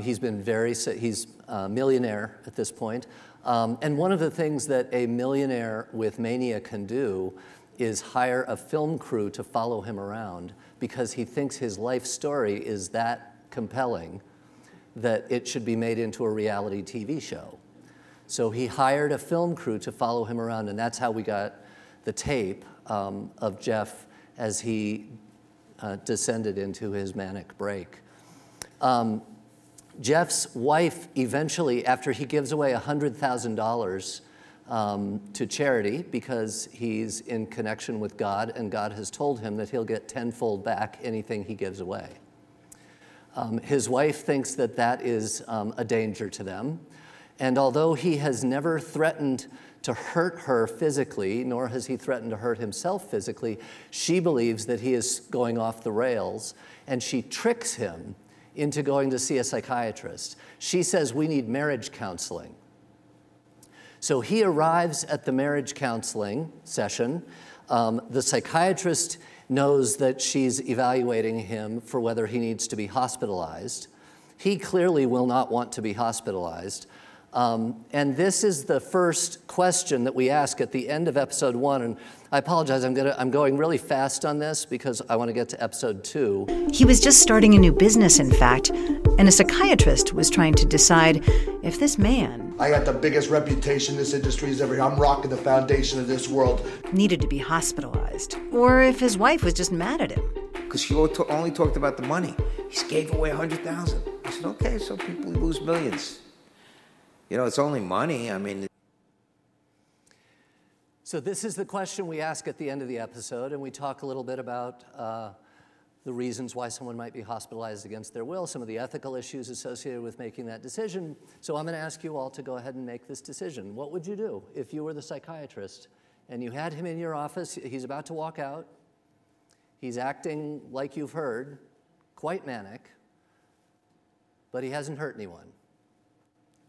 He's a millionaire at this point. And one of the things that a millionaire with mania can do is hire a film crew to follow him around because he thinks his life story is that compelling that it should be made into a reality TV show. So he hired a film crew to follow him around, and that's how we got the tape of Jeff as he descended into his manic break. Jeff's wife eventually, after he gives away $100,000 to charity because he's in connection with God and God has told him that he'll get tenfold back anything he gives away. His wife thinks that that is a danger to them. And although he has never threatened to hurt her physically, nor has he threatened to hurt himself physically, she believes that he is going off the rails, and she tricks him into going to see a psychiatrist. She says, "We need marriage counseling." So he arrives at the marriage counseling session. The psychiatrist knows that she's evaluating him for whether he needs to be hospitalized. He clearly will not want to be hospitalized. And this is the first question that we ask at the end of episode 1. And I apologize, I'm going really fast on this because I want to get to episode 2. He was just starting a new business, in fact, and a psychiatrist was trying to decide if this man... I got the biggest reputation this industry has ever had. I'm rocking the foundation of this world. ...needed to be hospitalized, or if his wife was just mad at him. Because she only talked about the money. He just gave away $100,000. I said, okay, so people lose millions. You know, it's only money. I mean... So this is the question we ask at the end of the episode, and we talk a little bit about the reasons why someone might be hospitalized against their will, some of the ethical issues associated with making that decision. So I'm going to ask you all to go ahead and make this decision. What would you do if you were the psychiatrist and you had him in your office? He's about to walk out. He's acting like you've heard, quite manic, but he hasn't hurt anyone.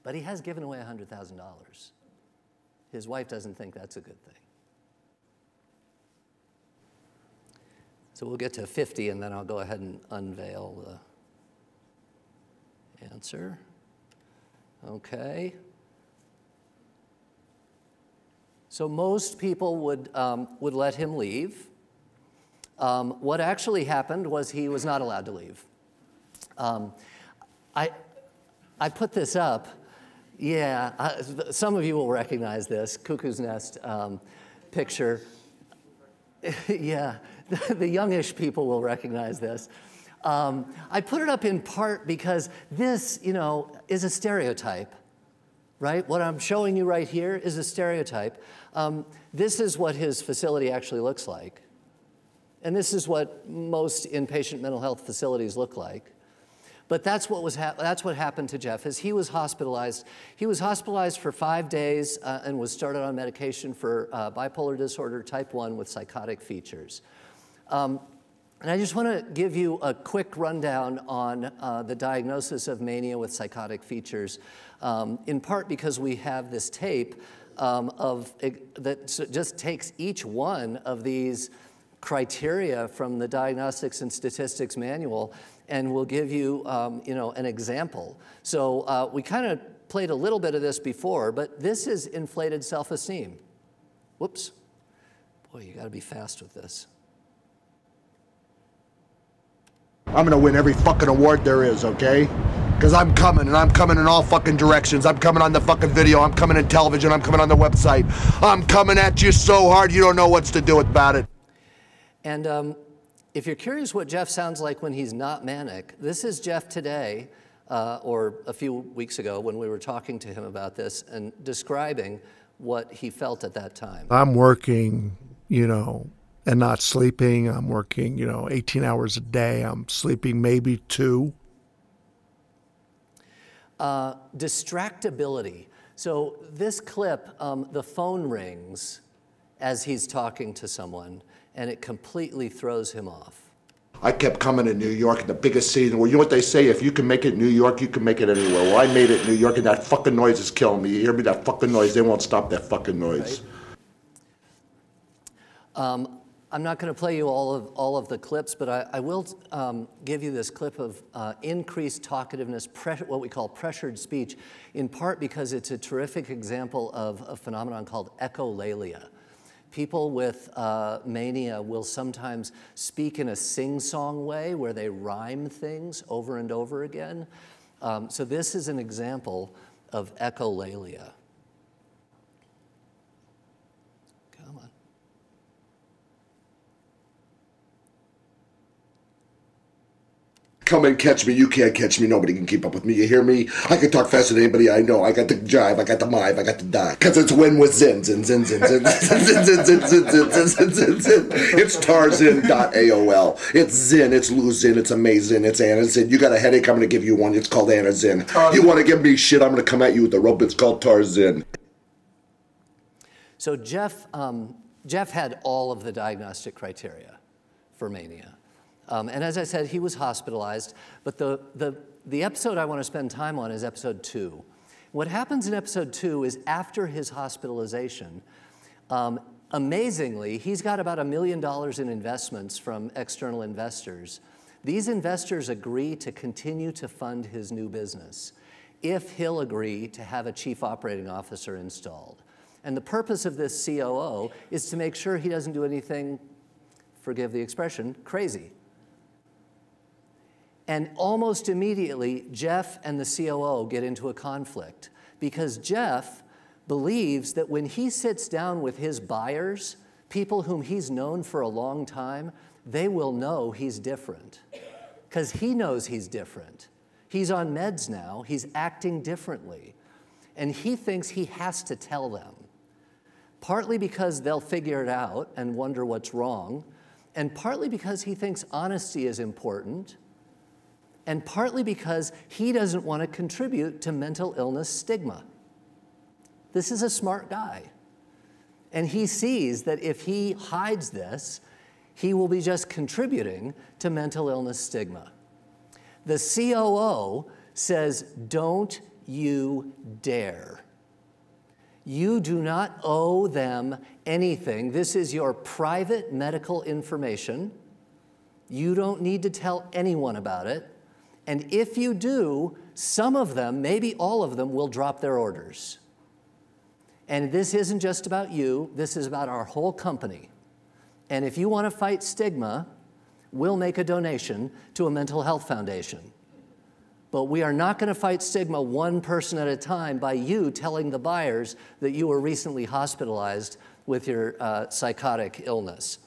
But he has given away $100,000. His wife doesn't think that's a good thing. So we'll get to 50, and then I'll go ahead and unveil the answer. Okay. So most people would let him leave. What actually happened was he was not allowed to leave. I put this up. Yeah, some of you will recognize this Cuckoo's Nest picture. Yeah, the youngish people will recognize this. I put it up in part because this, is a stereotype, right? What I'm showing you right here is a stereotype. This is what his facility actually looks like. And this is what most inpatient mental health facilities look like. But that's what happened to Jeff, is he was hospitalized. He was hospitalized for 5 days and was started on medication for bipolar disorder type 1 with psychotic features. And I just want to give you a quick rundown on the diagnosis of mania with psychotic features, in part because we have this tape that just takes each one of these criteria from the Diagnostics and Statistics Manual and we'll give you, an example. So we kind of played a little bit of this before, but this is inflated self-esteem. Whoops. Boy, you got to be fast with this. I'm gonna win every fucking award there is, okay? Because I'm coming, and I'm coming in all fucking directions. I'm coming on the fucking video, I'm coming in television, I'm coming on the website. I'm coming at you so hard you don't know what to do about it. And if you're curious what Jeff sounds like when he's not manic, this is Jeff today, or a few weeks ago when we were talking to him about this and describing what he felt at that time. I'm working, and not sleeping. I'm working, 18 hours a day. I'm sleeping maybe 2. Distractibility. So this clip, the phone rings as he's talking to someone, and it completely throws him off. I kept coming to New York, in the biggest city. Well, you know what they say? If you can make it in New York, you can make it anywhere. Well, I made it in New York, and that fucking noise is killing me. You hear me? That fucking noise. They won't stop that fucking noise. Right. I'm not going to play you all of the clips, but I will give you this clip of increased talkativeness, what we call pressured speech, in part because it's a terrific example of a phenomenon called echolalia. People with mania will sometimes speak in a sing-song way where they rhyme things over and over again. So this is an example of echolalia. Come on. Come and catch me. You can't catch me. Nobody can keep up with me. You hear me? I can talk faster than anybody I know. I got the jive. I got the mive. I got the die. Because it's win with zin, zin, zin, zin, zin, zin, zin, zin, zin, zin, zin, zin, zin, zin. It's Tarzin.aol. It's Zin. It's Luzin. It's Amazing. It's Anazin. You got a headache? I'm going to give you one. It's called Anazin. You want to give me shit? I'm going to come at you with a rope. It's called Tarzin. So Jeff had all of the diagnostic criteria for mania. And as I said, he was hospitalized, but the episode I want to spend time on is episode 2. What happens in episode 2 is after his hospitalization, amazingly, he's got about $1 million in investments from external investors. These investors agree to continue to fund his new business if he'll agree to have a chief operating officer installed. And the purpose of this COO is to make sure he doesn't do anything, forgive the expression, crazy. And almost immediately, Jeff and the COO get into a conflict because Jeff believes that when he sits down with his buyers, people whom he's known for a long time, they will know he's different because he knows he's different. He's on meds now. He's acting differently. And he thinks he has to tell them, partly because they'll figure it out and wonder what's wrong, and partly because he thinks honesty is important, and partly because he doesn't want to contribute to mental illness stigma. This is a smart guy. And he sees that if he hides this, he will be just contributing to mental illness stigma. The COO says, don't you dare. You do not owe them anything. This is your private medical information. You don't need to tell anyone about it. And if you do, some of them, maybe all of them, will drop their orders. And this isn't just about you. This is about our whole company. And if you want to fight stigma, we'll make a donation to a mental health foundation. But we are not going to fight stigma one person at a time by you telling the buyers that you were recently hospitalized with your psychotic illness.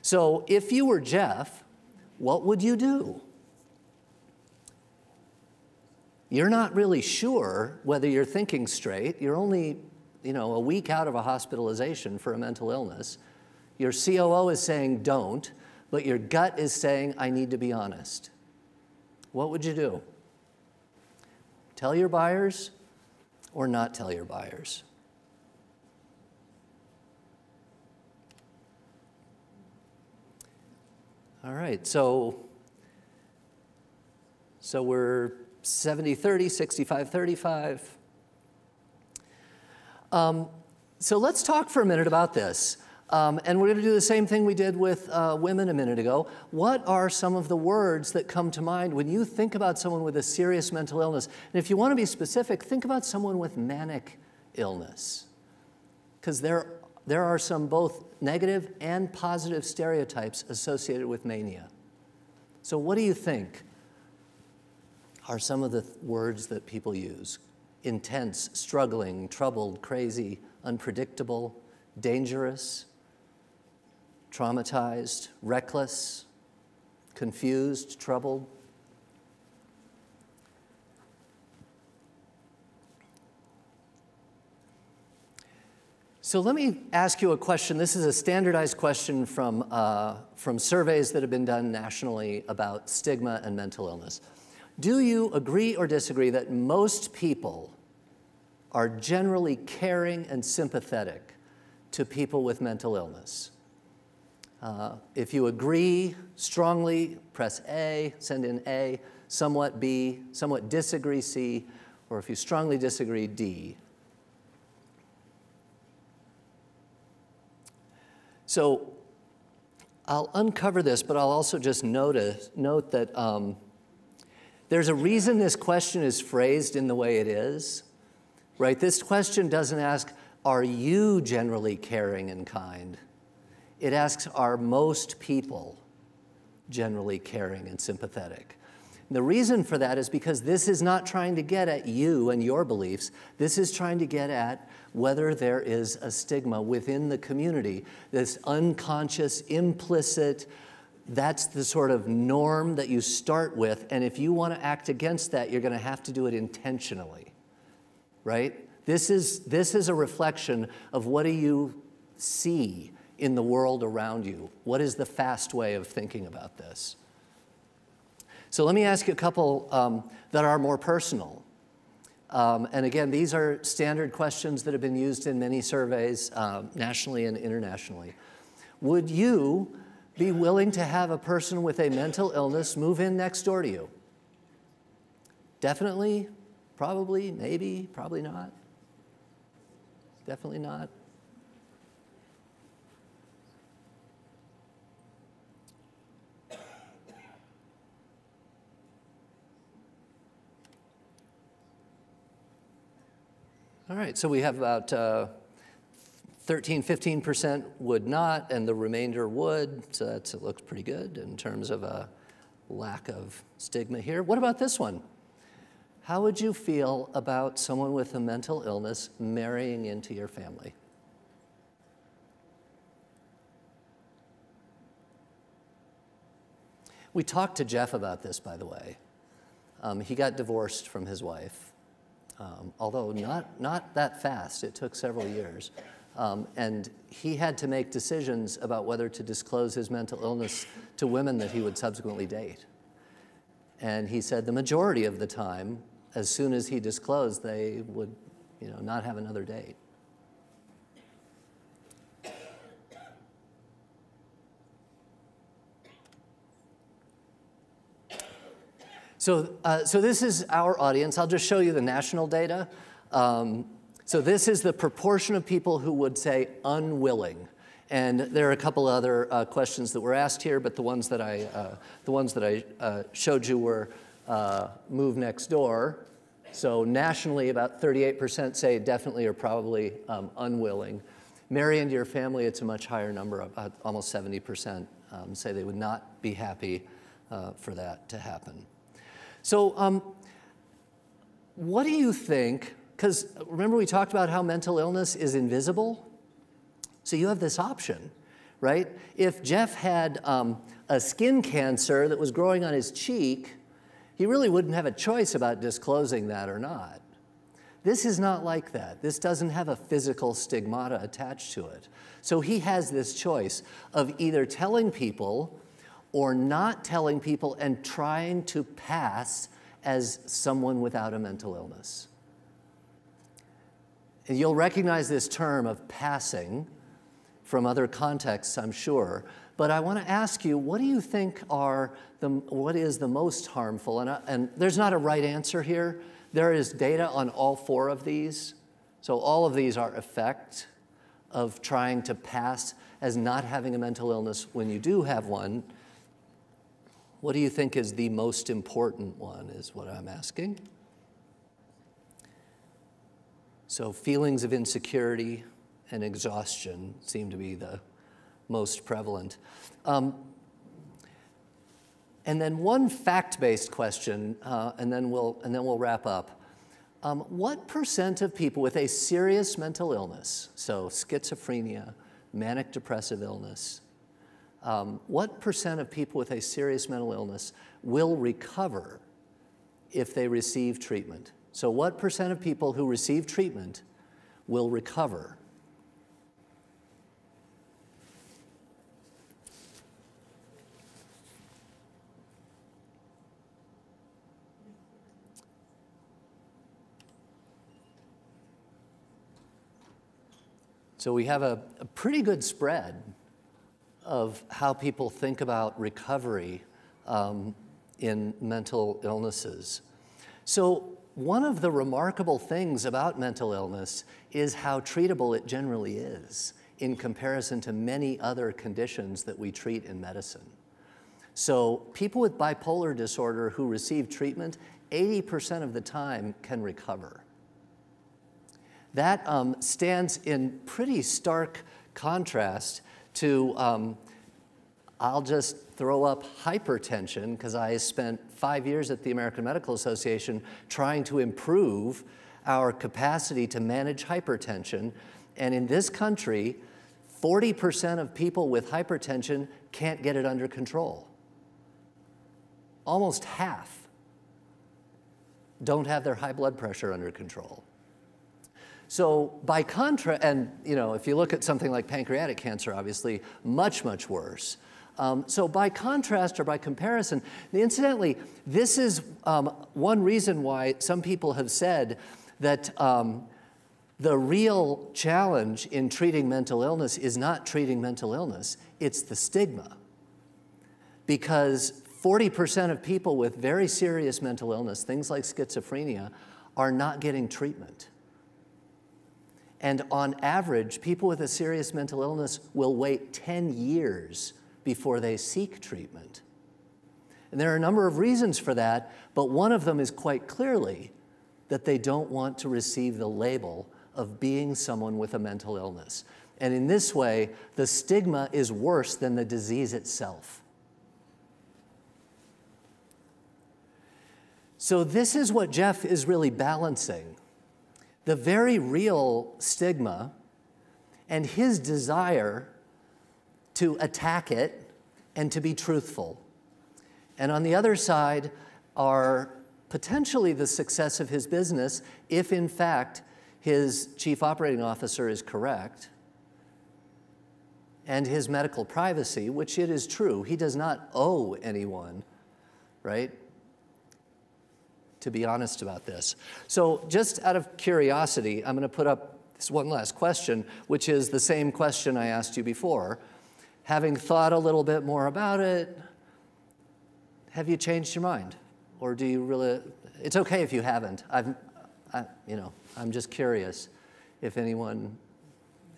So if you were Jeff, what would you do? You're not really sure whether you're thinking straight. You're only, a week out of a hospitalization for a mental illness. Your COO is saying don't, but your gut is saying I need to be honest. What would you do? Tell your buyers or not tell your buyers? All right, so we're 70-30, 65-35. So let's talk for a minute about this. And we're going to do the same thing we did with women a minute ago. What are some of the words that come to mind when you think about someone with a serious mental illness? And if you want to be specific, think about someone with manic illness. Because there are some both negative and positive stereotypes associated with mania. So what do you think are some of the words that people use? Intense, struggling, troubled, crazy, unpredictable, dangerous, traumatized, reckless, confused, troubled. So let me ask you a question. This is a standardized question from surveys that have been done nationally about stigma and mental illness. Do you agree or disagree that most people are generally caring and sympathetic to people with mental illness. If you agree strongly, press A, send in A, somewhat B, somewhat disagree, C, or if you strongly disagree, D. So I'll uncover this, but I'll also just note that there's a reason this question is phrased in the way it is, right? This question doesn't ask, are you generally caring and kind? It asks, are most people generally caring and sympathetic? And the reason for that is because this is not trying to get at you and your beliefs. This is trying to get at whether there is a stigma within the community, this unconscious, implicit, that's the sort of norm that you start with. And if you want to act against that, you're going to have to do it intentionally, right? This is a reflection of what do you see in the world around you? What is the fast way of thinking about this? So let me ask you a couple that are more personal. And again, these are standard questions that have been used in many surveys nationally and internationally. Would you be willing to have a person with a mental illness move in next door to you? Definitely, probably, maybe, probably not. Definitely not. All right, so we have about 13, 15% would not, and the remainder would, so it looks pretty good in terms of a lack of stigma here. What about this one? How would you feel about someone with a mental illness marrying into your family? We talked to Jeff about this, by the way. He got divorced from his wife. Although not that fast, it took several years. And he had to make decisions about whether to disclose his mental illness to women that he would subsequently date. And he said the majority of the time, as soon as he disclosed, they would, not have another date. So this is our audience. I'll just show you the national data. So this is the proportion of people who would say unwilling. And there are a couple other questions that were asked here, but the ones that I showed you were move next door. So nationally, about 38% say definitely or probably unwilling. Marry into your family, it's a much higher number, almost 70% say they would not be happy for that to happen. So what do you think, because remember we talked about how mental illness is invisible? So you have this option, right? If Jeff had a skin cancer that was growing on his cheek, he really wouldn't have a choice about disclosing that or not. This is not like that. This doesn't have a physical stigmata attached to it. So he has this choice of either telling people or not telling people and trying to pass as someone without a mental illness. And you'll recognize this term of passing from other contexts, I'm sure. But I want to ask you, what do you think what is the most harmful? And there's not a right answer here. There is data on all four of these. So all of these are effect of trying to pass as not having a mental illness when you do have one. What do you think is the most important one, is what I'm asking. So feelings of insecurity and exhaustion seem to be the most prevalent. And then one fact-based question, and then we'll wrap up. What % of people with a serious mental illness, so schizophrenia, manic depressive illness, what % of people with a serious mental illness will recover if they receive treatment? So what % of people who receive treatment will recover? So we have a pretty good spread of how people think about recovery in mental illnesses. So one of the remarkable things about mental illness is how treatable it generally is in comparison to many other conditions that we treat in medicine. So people with bipolar disorder who receive treatment, 80% of the time can recover. That stands in pretty stark contrast to, I'll just throw up hypertension, because I spent 5 years at the American Medical Association trying to improve our capacity to manage hypertension. And in this country, 40% of people with hypertension can't get it under control. Almost half don't have their high blood pressure under control. So by contrast, and if you look at something like pancreatic cancer, obviously much, much worse. So by contrast or by comparison, incidentally, this is one reason why some people have said that the real challenge in treating mental illness is not treating mental illness, it's the stigma. Because 40% of people with very serious mental illness, things like schizophrenia, are not getting treatment. And on average, people with a serious mental illness will wait 10 years before they seek treatment. And there are a number of reasons for that, but one of them is quite clearly that they don't want to receive the label of being someone with a mental illness. And in this way, the stigma is worse than the disease itself. So this is what Jeff is really balancing. The very real stigma and his desire to attack it and to be truthful. And on the other side are potentially the success of his business if, in fact, his chief operating officer is correct, and his medical privacy, which it is true, he does not owe anyone, right, to be honest about this. So just out of curiosity, I'm going to put up this one last question, which is the same question I asked you before. Having thought a little bit more about it, have you changed your mind? Or do you really, it's okay if you haven't. I'm just curious if anyone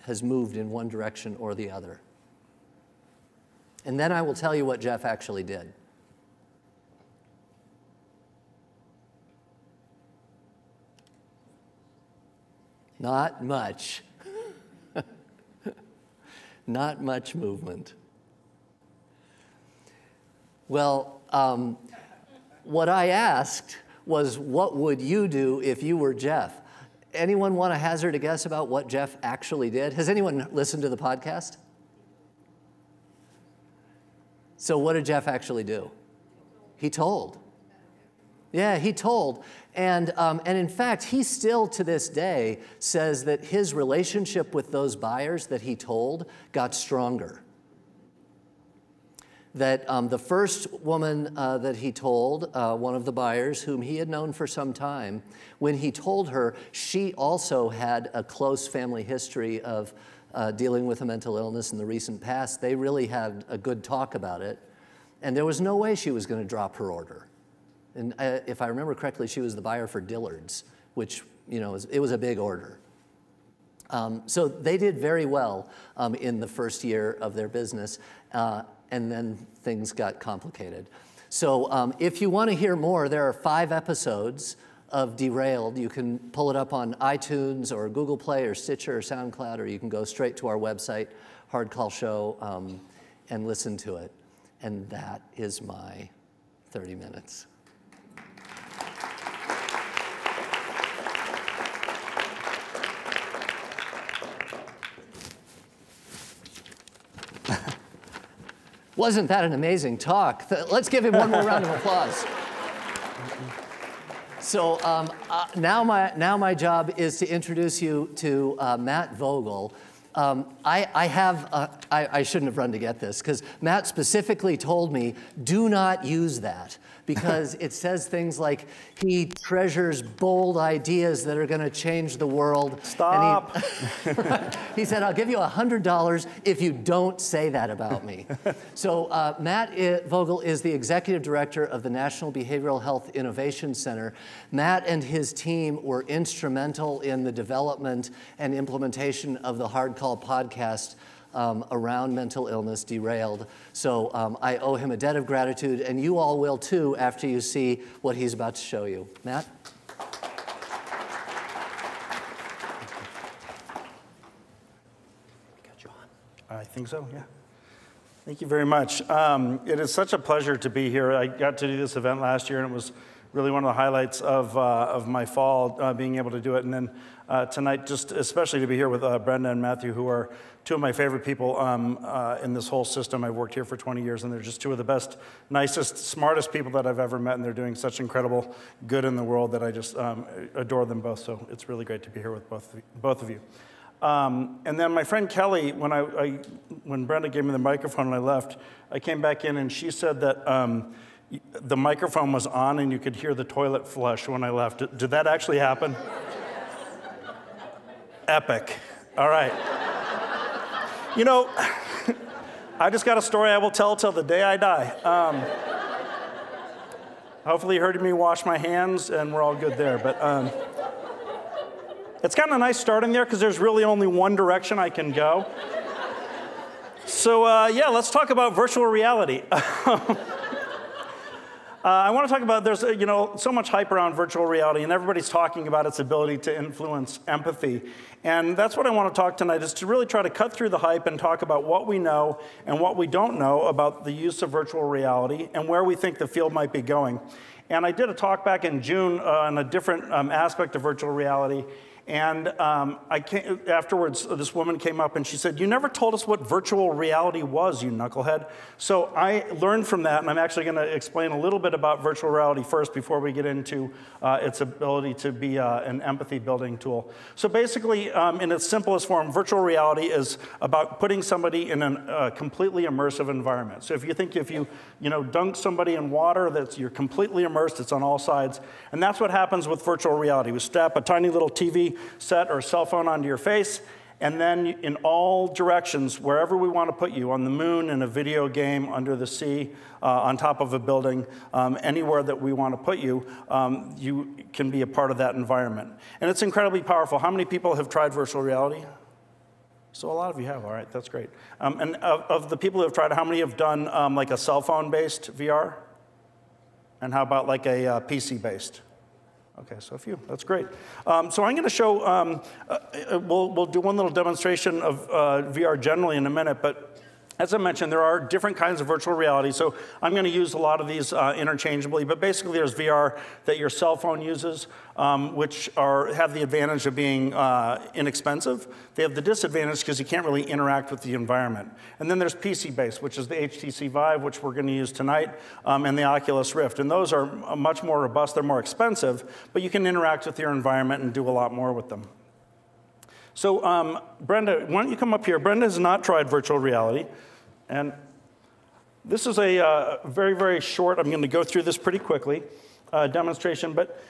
has moved in one direction or the other. And then I will tell you what Jeff actually did. Not much. Not much movement. Well, what I asked was, what would you do if you were Jeff? Anyone want to hazard a guess about what Jeff actually did? Has anyone listened to the podcast? So what did Jeff actually do? He told. Yeah, he told. And in fact, he still to this day says that his relationship with those buyers that he told got stronger. That the first woman that he told, one of the buyers whom he had known for some time, when he told her, she also had a close family history of dealing with a mental illness in the recent past. They really had a good talk about it. And there was no way she was going to drop her order. And if I remember correctly, she was the buyer for Dillard's, which, it was a big order. So they did very well in the first year of their business, and then things got complicated. So if you want to hear more, there are 5 episodes of Derailed. You can pull it up on iTunes or Google Play or Stitcher or SoundCloud, or you can go straight to our website, Hard Call Show, and listen to it. And that is my 30 minutes. Wasn't that an amazing talk? Let's give him one more round of applause. So now my job is to introduce you to Matt Vogel. I shouldn't have run to get this, because Matt specifically told me, do not use that, because it says things like he treasures bold ideas that are going to change the world. Stop. And he said, I'll give you $100 if you don't say that about me. So Matt Vogel is the executive director of the National Behavioral Health Innovation Center. Matt and his team were instrumental in the development and implementation of the Hard Call podcast around mental illness, Derailed. So I owe him a debt of gratitude, and you all will too after you see what he's about to show you. Matt? I think so, yeah. Thank you very much. It is such a pleasure to be here. I got to do this event last year, and it was really one of the highlights of my fall, being able to do it. And then tonight, just especially to be here with Brenda and Matthew, who are two of my favorite people in this whole system. I've worked here for 20 years, and they're just two of the best, nicest, smartest people that I've ever met, and they're doing such incredible good in the world that I just adore them both. So it's really great to be here with both of you. And then my friend Kelly, when Brenda gave me the microphone and I left, I came back in and she said that the microphone was on and you could hear the toilet flush when I left. Did that actually happen? Epic. All right. You know, I just got a story I will tell till the day I die. Hopefully you heard me wash my hands and we're all good there. But it's kind of nice starting there because there's really only one direction I can go. So yeah, let's talk about virtual reality. I want to talk about, there's so much hype around virtual reality, and everybody's talking about its ability to influence empathy. And that's what I want to talk tonight, is to really try to cut through the hype and talk about what we know and what we don't know about the use of virtual reality and where we think the field might be going. And I did a talk back in June on a different aspect of virtual reality. And afterwards, this woman came up and she said, "You never told us what virtual reality was, you knucklehead." So I learned from that, and I'm actually going to explain a little bit about virtual reality first before we get into its ability to be an empathy building tool. So basically, in its simplest form, virtual reality is about putting somebody in a completely immersive environment. So if you think if you dunk somebody in water, you're completely immersed, it's on all sides. And that's what happens with virtual reality. We strap a tiny little TV set or cell phone onto your face, and then in all directions, wherever we want to put you, on the moon, in a video game, under the sea, on top of a building, anywhere that we want to put you, you can be a part of that environment. And it's incredibly powerful. How many people have tried virtual reality? So a lot of you have, all right, that's great. And of the people who have tried, how many have done like a cell phone-based VR? And how about like a PC-based? Okay, so a few, that's great. So I'm gonna show, we'll do one little demonstration of VR generally in a minute, but as I mentioned, there are different kinds of virtual reality, so I'm going to use a lot of these interchangeably, but basically there's VR that your cell phone uses, which have the advantage of being inexpensive. They have the disadvantage because you can't really interact with the environment. And then there's PC-based, which is the HTC Vive, which we're going to use tonight, and the Oculus Rift. And those are much more robust, they're more expensive, but you can interact with your environment and do a lot more with them. So Brenda, why don't you come up here? Brenda has not tried virtual reality. And this is a very, very short, I'm going to go through this pretty quickly, demonstration. But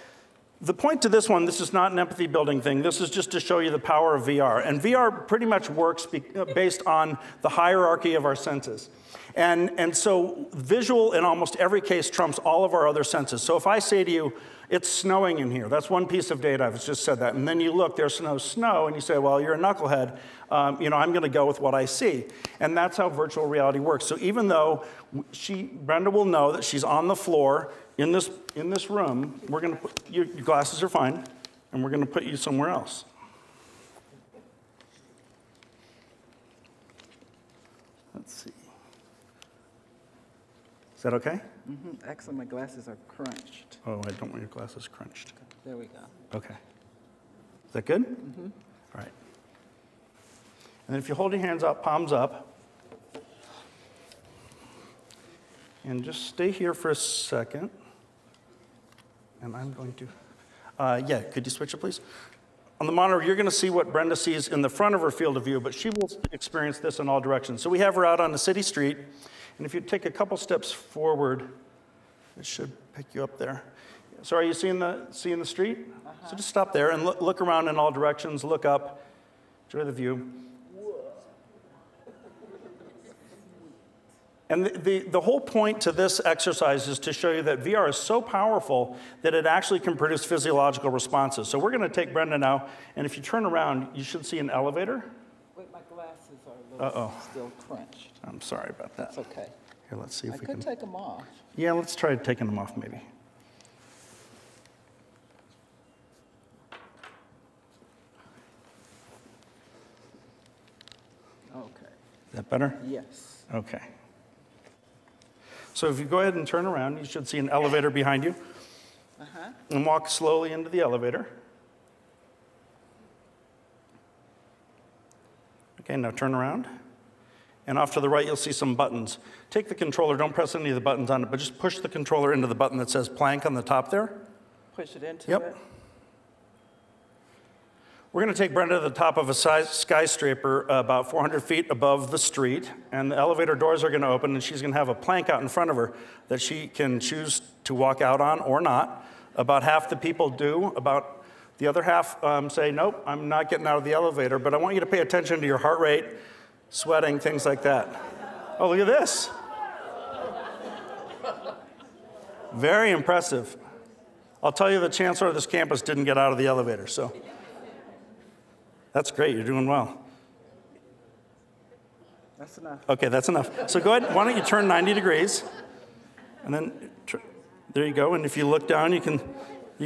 the point to this one, this is not an empathy building thing. This is just to show you the power of VR. And VR pretty much works based on the hierarchy of our senses. And so visual in almost every case trumps all of our other senses. So if I say to you, it's snowing in here, that's one piece of data, I've just said that. And then you look, there's no snow, and you say, well, you're a knucklehead. I'm going to go with what I see. And that's how virtual reality works. So even though Brenda will know that she's on the floor in this room, we're going to put, your glasses are fine, and we're going to put you somewhere else. Let's see. Is that okay? Mm-hmm. Actually, my glasses are crunched. Oh, I don't want your glasses crunched. There we go. Okay. Is that good? Mm-hmm. All right. And then if you hold your hands up, palms up, and just stay here for a second. And I'm going to, yeah, could you switch it, please? on the monitor, you're going to see what Brenda sees in the front of her field of view, but she will experience this in all directions. So we have her out on the city street, and if you take a couple steps forward, it should pick you up there. So are you seeing the street? So just stop there and look around in all directions, look up, enjoy the view. And the whole point to this exercise is to show you that VR is so powerful that it actually can produce physiological responses. So we're going to take Brenda now, and if you turn around, you should see an elevator. Wait, my glasses are a little still crunched. I'm sorry about that. That's okay. Here, let's see if we could can take them off. Yeah, let's try taking them off maybe. Okay. Is that better? Yes. Okay. So if you go ahead and turn around, you should see an elevator behind you. And walk slowly into the elevator. Okay, now turn around. And off to the right, you'll see some buttons. Take the controller, don't press any of the buttons on it, but just push the controller into the button that says plank on the top there. Push it into it? We're going to take Brenda to the top of a skyscraper about 400 feet above the street, and the elevator doors are going to open, and she's going to have a plank out in front of her that she can choose to walk out on or not. About half the people do. About the other half say, nope, I'm not getting out of the elevator, but I want you to pay attention to your heart rate, sweating, things like that. Oh, look at this. Very impressive. I'll tell you, the chancellor of this campus didn't get out of the elevator, so that's great. You're doing well. That's enough. Okay, that's enough. So go ahead. Why don't you turn 90 degrees, and then there you go. And if you look down, you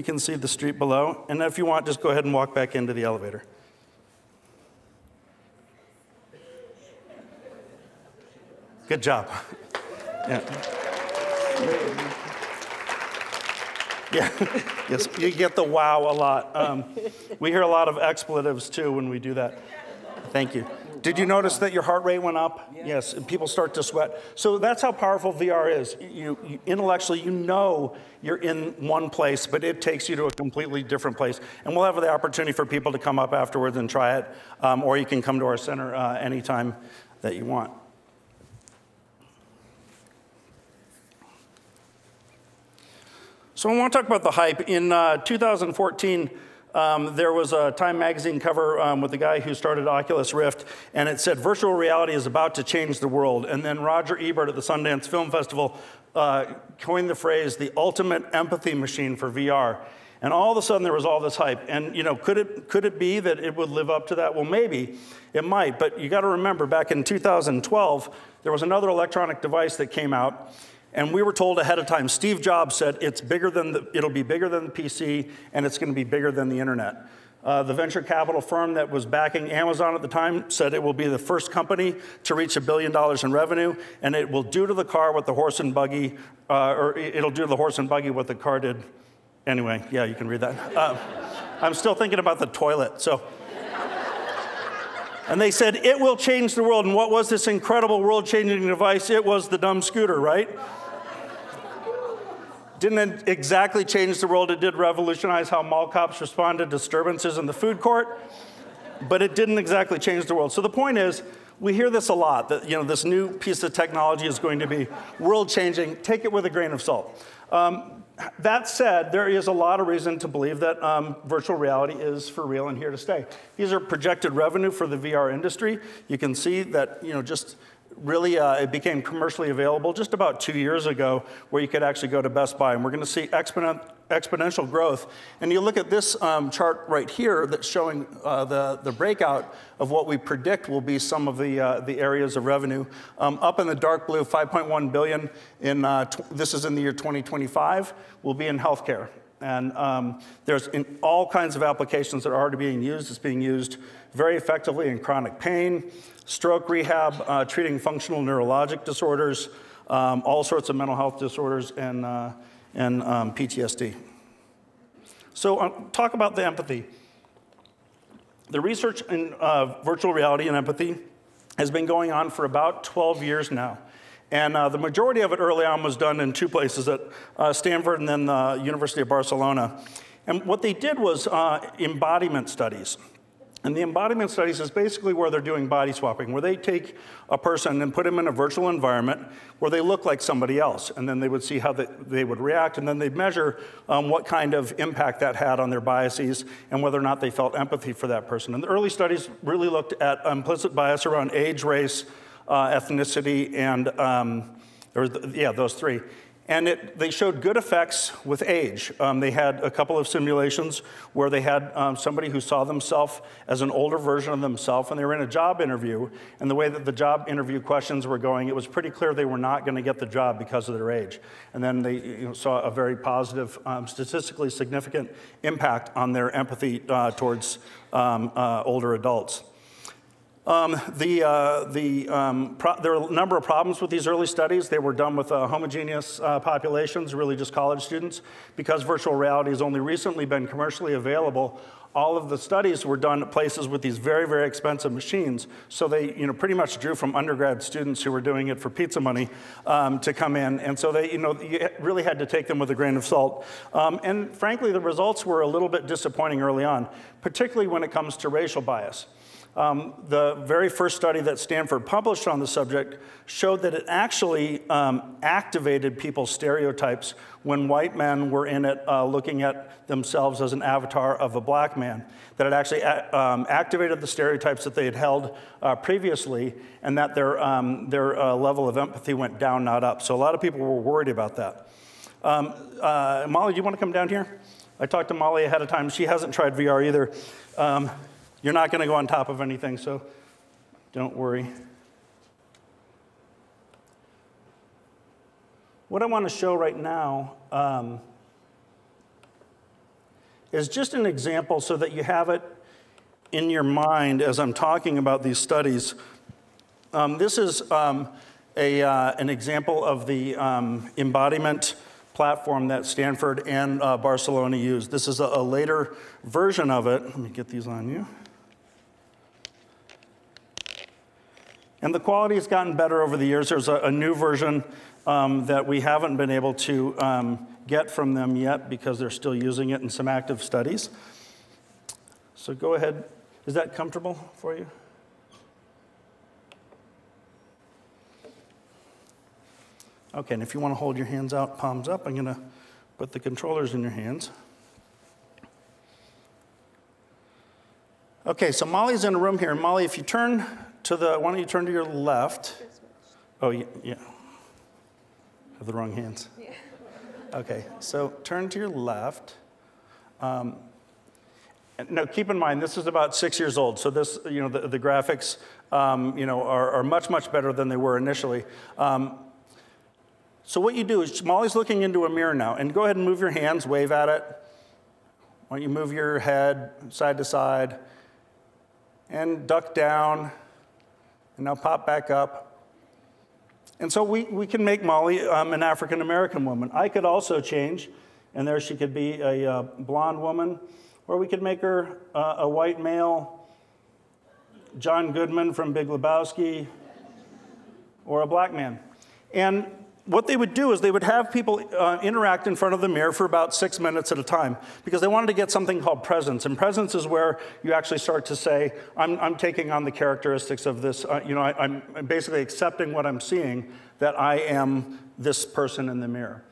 can see the street below. And if you want, just go ahead and walk back into the elevator. Good job. Yeah. Yeah, yes, you get the wow a lot. We hear a lot of expletives too when we do that. Thank you. Did you notice that your heart rate went up? Yes, and people start to sweat. So that's how powerful VR is. You intellectually, you know you're in one place, but it takes you to a completely different place. And we'll have the opportunity for people to come up afterwards and try it, or you can come to our center anytime that you want. So I want to talk about the hype. In 2014, there was a Time magazine cover with the guy who started Oculus Rift, and it said, virtual reality is about to change the world. And then Roger Ebert at the Sundance Film Festival coined the phrase, the ultimate empathy machine for VR. And all of a sudden, there was all this hype. And could it be that it would live up to that? Well, maybe. It might. But you got to remember, back in 2012, there was another electronic device that came out. And we were told ahead of time, Steve Jobs said it'll be bigger than the PC, and it's going to be bigger than the internet. The venture capital firm that was backing Amazon at the time said it will be the first company to reach $1 billion in revenue, and it will do to the car what the horse and buggy, or it'll do to the horse and buggy what the car did. Anyway, yeah, you can read that. I'm still thinking about the toilet, so. And they said, it will change the world. And what was this incredible world-changing device? It was the dumb scooter, right? Didn't exactly change the world. It did revolutionize how mall cops respond to disturbances in the food court, but it didn't exactly change the world. So the point is, we hear this a lot, that this new piece of technology is going to be world-changing. Take it with a grain of salt. That said, there is a lot of reason to believe that virtual reality is for real and here to stay. These are projected revenue for the VR industry. You can see that just really it became commercially available just about 2 years ago, where you could actually go to Best Buy. And we're going to see exponential growth. And you look at this chart right here that's showing the breakout of what we predict will be some of the areas of revenue. Up in the dark blue, 5.1 billion this is in the year 2025, will be in healthcare. And there's all kinds of applications that are already being used. It's being used very effectively in chronic pain, stroke rehab, treating functional neurologic disorders, all sorts of mental health disorders, and PTSD. So talk about the empathy. The research in virtual reality and empathy has been going on for about 12 years now. And the majority of it early on was done in two places, at Stanford and then the University of Barcelona. And what they did was embodiment studies. And the embodiment studies is basically where they're doing body swapping, where they take a person and put them in a virtual environment where they look like somebody else, and then they would see how they would react, and then they'd measure what kind of impact that had on their biases and whether or not they felt empathy for that person. And the early studies really looked at implicit bias around age, race, ethnicity, and those three. And they showed good effects with age. They had a couple of simulations where they had somebody who saw themselves as an older version of themselves, and they were in a job interview. And the way that the job interview questions were going, it was pretty clear they were not going to get the job because of their age. And then they saw a very positive, statistically significant impact on their empathy towards older adults. There were a number of problems with these early studies. They were done with homogeneous populations, really just college students. Because virtual reality has only recently been commercially available, all of the studies were done at places with these very, very expensive machines. So they pretty much drew from undergrad students who were doing it for pizza money to come in. And so they you really had to take them with a grain of salt. And frankly, the results were a little bit disappointing early on, particularly when it comes to racial bias. The very first study that Stanford published on the subject showed that it actually activated people's stereotypes when white men were in it looking at themselves as an avatar of a black man. That it actually activated the stereotypes that they had held previously, and that their level of empathy went down, not up. So a lot of people were worried about that. Molly, do you want to come down here? I talked to Molly ahead of time. She hasn't tried VR either. You're not going to go on top of anything, so don't worry. What I want to show right now is just an example so that you have it in your mind as I'm talking about these studies. This is an example of the embodiment platform that Stanford and Barcelona used. This is a later version of it. Let me get these on you. And the quality has gotten better over the years. There's a new version that we haven't been able to get from them yet because they're still using it in some active studies. So go ahead. Is that comfortable for you? Okay, and if you want to hold your hands out, palms up, I'm going to put the controllers in your hands. Okay, so Molly's in a room here. Molly, if you turn to the, why don't you turn to your left? Oh, yeah. I have the wrong hands. Yeah. Okay, so turn to your left. Now, keep in mind, this is about 6 years old, so this, the graphics, are much, much better than they were initially. So what you do is, Molly's looking into a mirror now, and go ahead and move your hands, wave at it. Why don't you move your head side to side, and duck down, and now pop back up. And so we can make Molly an African-American woman. I could also change, and there she could be a blonde woman, or we could make her a white male, John Goodman from Big Lebowski, or a black man. And what they would do is they would have people interact in front of the mirror for about 6 minutes at a time because they wanted to get something called presence. And presence is where you actually start to say, I'm taking on the characteristics of this. I'm basically accepting what I'm seeing, that I am this person in the mirror.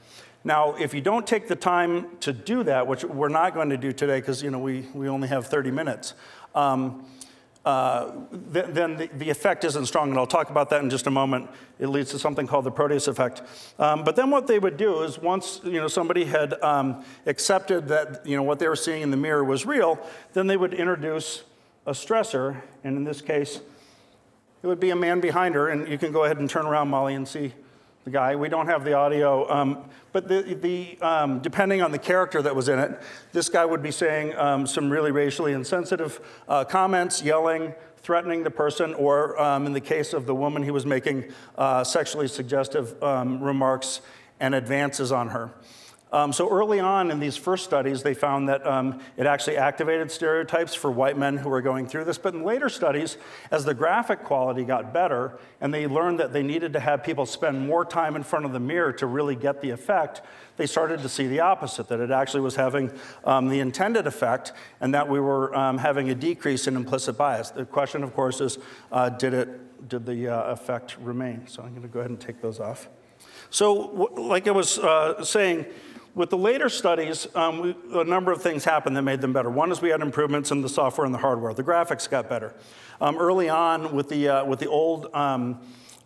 Now, if you don't take the time to do that, which we're not going to do today because we only have 30 minutes, then the effect isn't strong, and I'll talk about that in just a moment. It leads to something called the Proteus effect. But then what they would do is once somebody had accepted that what they were seeing in the mirror was real, then they would introduce a stressor, and in this case, it would be a man behind her, and you can go ahead and turn around, Molly, and see the guy. We don't have the audio, but depending on the character that was in it, this guy would be saying some really racially insensitive comments, yelling, threatening the person, or in the case of the woman, he was making sexually suggestive remarks and advances on her. So early on in these first studies, they found that it actually activated stereotypes for white men who were going through this. But in later studies, as the graphic quality got better, and they learned that they needed to have people spend more time in front of the mirror to really get the effect, they started to see the opposite, that it actually was having the intended effect, and that we were having a decrease in implicit bias. The question, of course, is did the effect remain? So I'm going to go ahead and take those off. So like I was saying, with the later studies, a number of things happened that made them better. One is we had improvements in the software and the hardware. The graphics got better. Early on with the old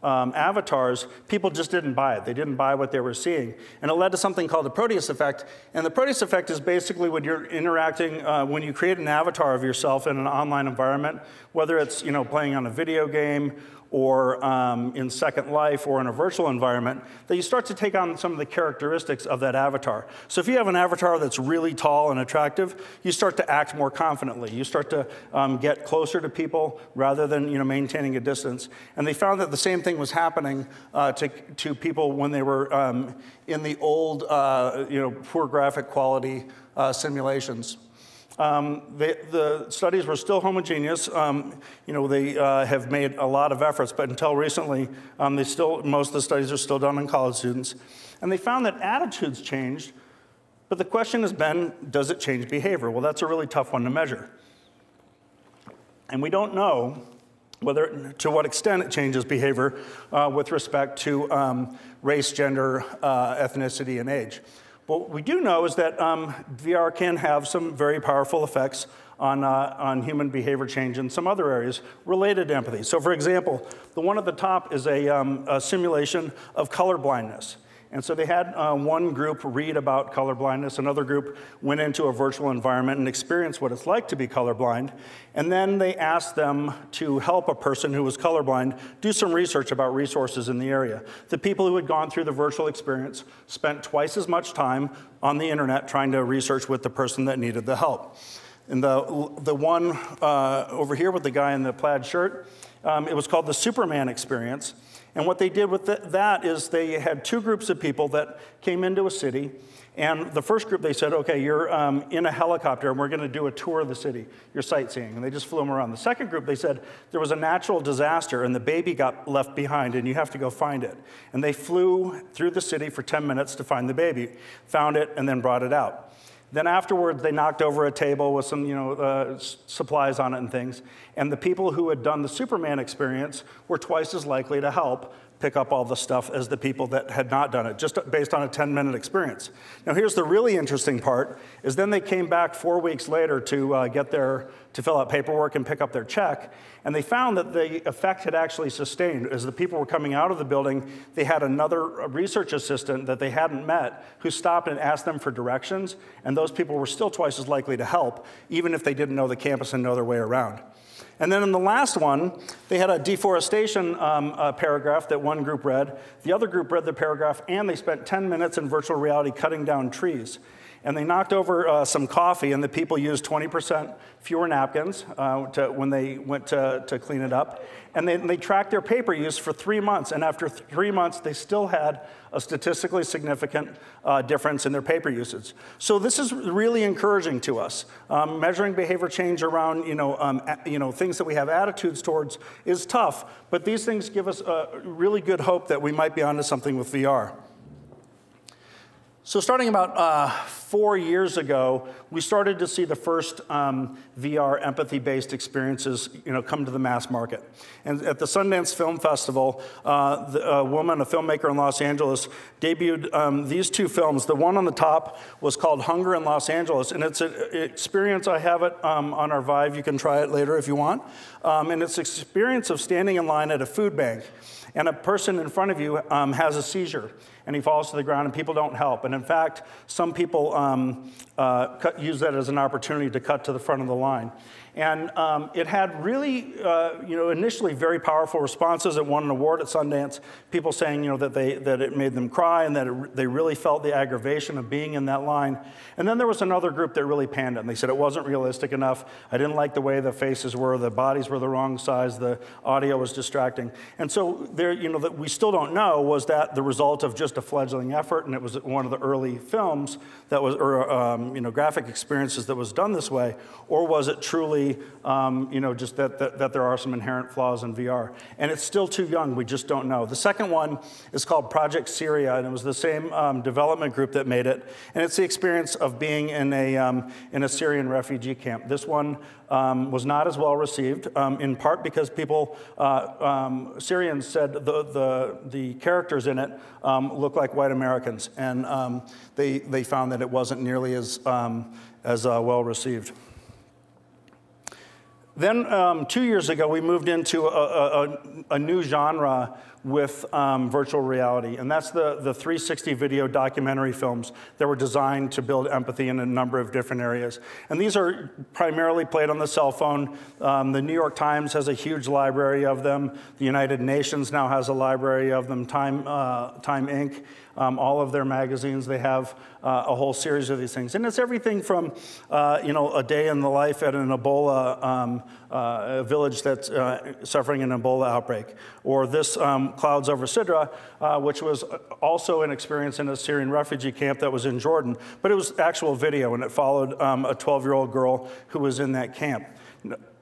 avatars, people just didn't buy it. They didn't buy what they were seeing. And it led to something called the Proteus effect. And the Proteus effect is basically when you're interacting, when you create an avatar of yourself in an online environment, whether it's playing on a video game or in Second Life or in a virtual environment, that you start to take on some of the characteristics of that avatar. So if you have an avatar that's really tall and attractive, you start to act more confidently. You start to get closer to people rather than maintaining a distance. And they found that the same thing was happening to people when they were in the old, poor graphic quality simulations. The studies were still homogeneous. They have made a lot of efforts, but until recently, most of the studies are still done on college students. And they found that attitudes changed, but the question has been, does it change behavior? Well, that's a really tough one to measure. And we don't know to what extent it changes behavior with respect to race, gender, ethnicity, and age. But what we do know is that VR can have some very powerful effects on human behavior change in some other areas related to empathy. So for example, the one at the top is a simulation of color blindness. And so they had one group read about color blindness, another group went into a virtual environment and experienced what it's like to be colorblind. And then they asked them to help a person who was colorblind do some research about resources in the area. The people who had gone through the virtual experience spent twice as much time on the internet trying to research with the person that needed the help. And the one over here with the guy in the plaid shirt, it was called the Superman experience. And what they did with that is they had two groups of people that came into a city. And the first group, they said, okay, you're in a helicopter, and we're going to do a tour of the city. You're sightseeing. And they just flew them around. The second group, they said, there was a natural disaster, and the baby got left behind, and you have to go find it. And they flew through the city for 10 minutes to find the baby, found it, and then brought it out. Then afterwards, they knocked over a table with some supplies on it and things. And the people who had done the Superman experience were twice as likely to help pick up all the stuff as the people that had not done it, just based on a 10-minute experience. Now here's the really interesting part, is then they came back 4 weeks later to fill out paperwork and pick up their check, and they found that the effect had actually sustained. As the people were coming out of the building, they had another research assistant that they hadn't met who stopped and asked them for directions, and those people were still twice as likely to help, even if they didn't know the campus and know their way around. And then in the last one, they had a deforestation paragraph that one group read. The other group read the paragraph, and they spent 10 minutes in virtual reality cutting down trees. And they knocked over some coffee, and the people used 20% fewer napkins when they went to clean it up. And they tracked their paper use for 3 months. And after 3 months, they still had a statistically significant difference in their paper usage. So this is really encouraging to us. Measuring behavior change around things that we have attitudes towards is tough, but these things give us really good hope that we might be onto something with VR. So starting about 4 years ago, we started to see the first VR empathy-based experiences come to the mass market. And at the Sundance Film Festival, a woman, a filmmaker in Los Angeles, debuted these two films. The one on the top was called Hunger in Los Angeles, and it's an experience. I have it on our Vive. You can try it later if you want. And it's an experience of standing in line at a food bank, and a person in front of you has a seizure, and he falls to the ground, and people don't help. And in fact, some people use that as an opportunity to cut to the front of the line. And it had really, initially very powerful responses. It won an award at Sundance, people saying, that it made them cry and that they really felt the aggravation of being in that line. And then there was another group that really panned it, and they said it wasn't realistic enough. I didn't like the way the faces were, the bodies were the wrong size, the audio was distracting. And so that we still don't know, was that the result of just a fledgling effort, and it was one of the early films that was, or graphic experiences that was done this way, or was it truly, just that there are some inherent flaws in VR? And it's still too young. We just don't know. The second one is called Project Syria, and it was the same development group that made it, and it's the experience of being in a Syrian refugee camp. This one was not as well received, in part because people, Syrians said the characters in it look like white Americans, and they found that it wasn't nearly as well received. Then 2 years ago, we moved into a new genre with virtual reality, and that's the 360 video documentary films that were designed to build empathy in a number of different areas. And these are primarily played on the cell phone. The New York Times has a huge library of them. The United Nations now has a library of them. Time Inc., all of their magazines, they have a whole series of these things. And it's everything from, a day in the life at an Ebola village that's suffering an Ebola outbreak, or this Clouds Over Sidra, which was also an experience in a Syrian refugee camp that was in Jordan, but it was actual video, and it followed a 12-year-old girl who was in that camp.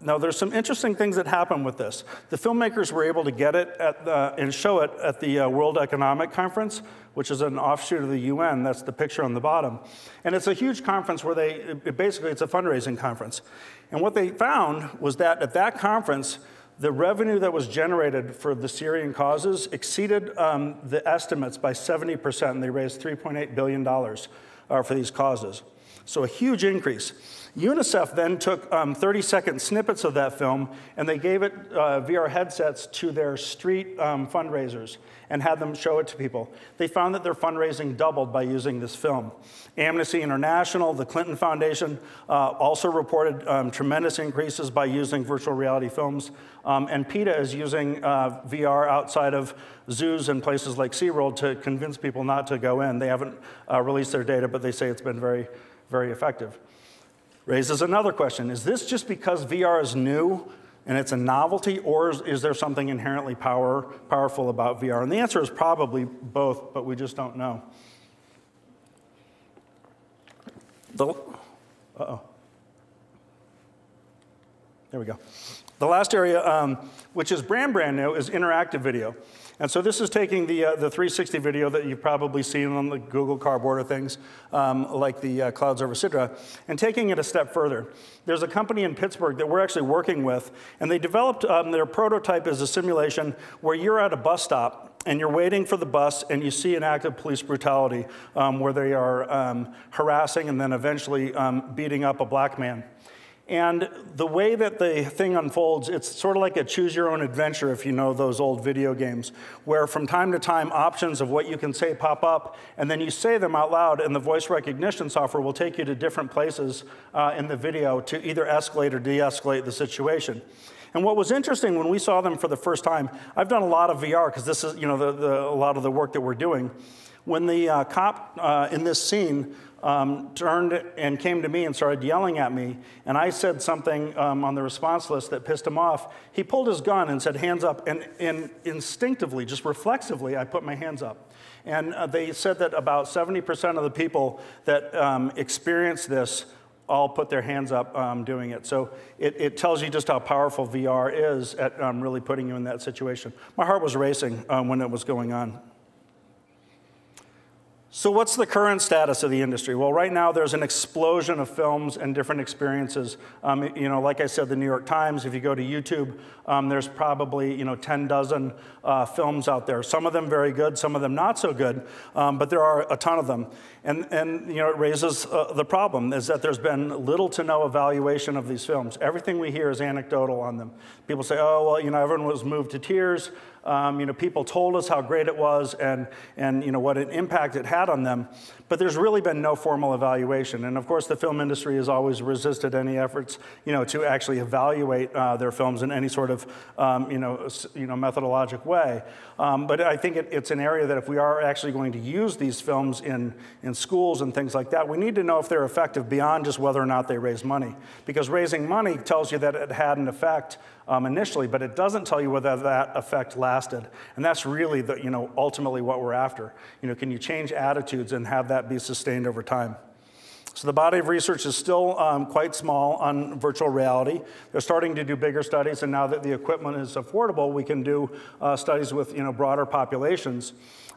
Now, there's some interesting things that happen with this. The filmmakers were able to get it and show it at the World Economic Conference, which is an offshoot of the UN. That's the picture on the bottom. And it's a huge conference where basically it's a fundraising conference. And what they found was that at that conference, the revenue that was generated for the Syrian causes exceeded the estimates by 70%, and they raised $3.8 billion for these causes. So a huge increase. UNICEF then took 30-second snippets of that film, and they gave it VR headsets to their street fundraisers and had them show it to people. They found that their fundraising doubled by using this film. Amnesty International, the Clinton Foundation also reported tremendous increases by using virtual reality films. And PETA is using VR outside of zoos and places like SeaWorld to convince people not to go in. They haven't released their data, but they say it's been very, very effective. Raises another question. Is this just because VR is new and it's a novelty, or is there something inherently powerful about VR? And the answer is probably both, but we just don't know. Uh-oh. There we go. The last area, which is brand new, is interactive video. And so this is taking the 360 video that you've probably seen on the Google Cardboard or things, like the Clouds Over Sidra, and taking it a step further. There's a company in Pittsburgh that we're actually working with, and they developed their prototype as a simulation where you're at a bus stop, and you're waiting for the bus, and you see an act of police brutality where they are harassing and then eventually beating up a black man. And the way that the thing unfolds, it's sort of like a choose-your-own-adventure, if you know those old video games, where from time to time options of what you can say pop up, and then you say them out loud, and the voice recognition software will take you to different places in the video to either escalate or de-escalate the situation. And what was interesting when we saw them for the first time, I've done a lot of VR, because this is a lot of the work that we're doing. When the cop in this scene turned and came to me and started yelling at me, and I said something on the response list that pissed him off, he pulled his gun and said, hands up, and instinctively, just reflexively, I put my hands up. And they said that about 70% of the people that experience this all put their hands up doing it. So it tells you just how powerful VR is at really putting you in that situation. My heart was racing when it was going on. So what's the current status of the industry? Well, right now there's an explosion of films and different experiences. Like I said, the New York Times, if you go to YouTube, there's probably 10 dozen films out there. Some of them very good, some of them not so good, but there are a ton of them. And it raises the problem is that there's been little to no evaluation of these films. Everything we hear is anecdotal on them. People say, oh, well, everyone was moved to tears. People told us how great it was and what an impact it had on them, but there's really been no formal evaluation. And of course, the film industry has always resisted any efforts, to actually evaluate their films in any sort of, methodologic way. But I think it's an area that if we are actually going to use these films in schools and things like that, we need to know if they're effective beyond just whether or not they raise money. Because raising money tells you that it had an effect initially, but it doesn't tell you whether that effect lasted. And that's really the, ultimately what we're after. Can you change attitudes and have that be sustained over time? So the body of research is still quite small on virtual reality. They're starting to do bigger studies, and now that the equipment is affordable, we can do studies with broader populations.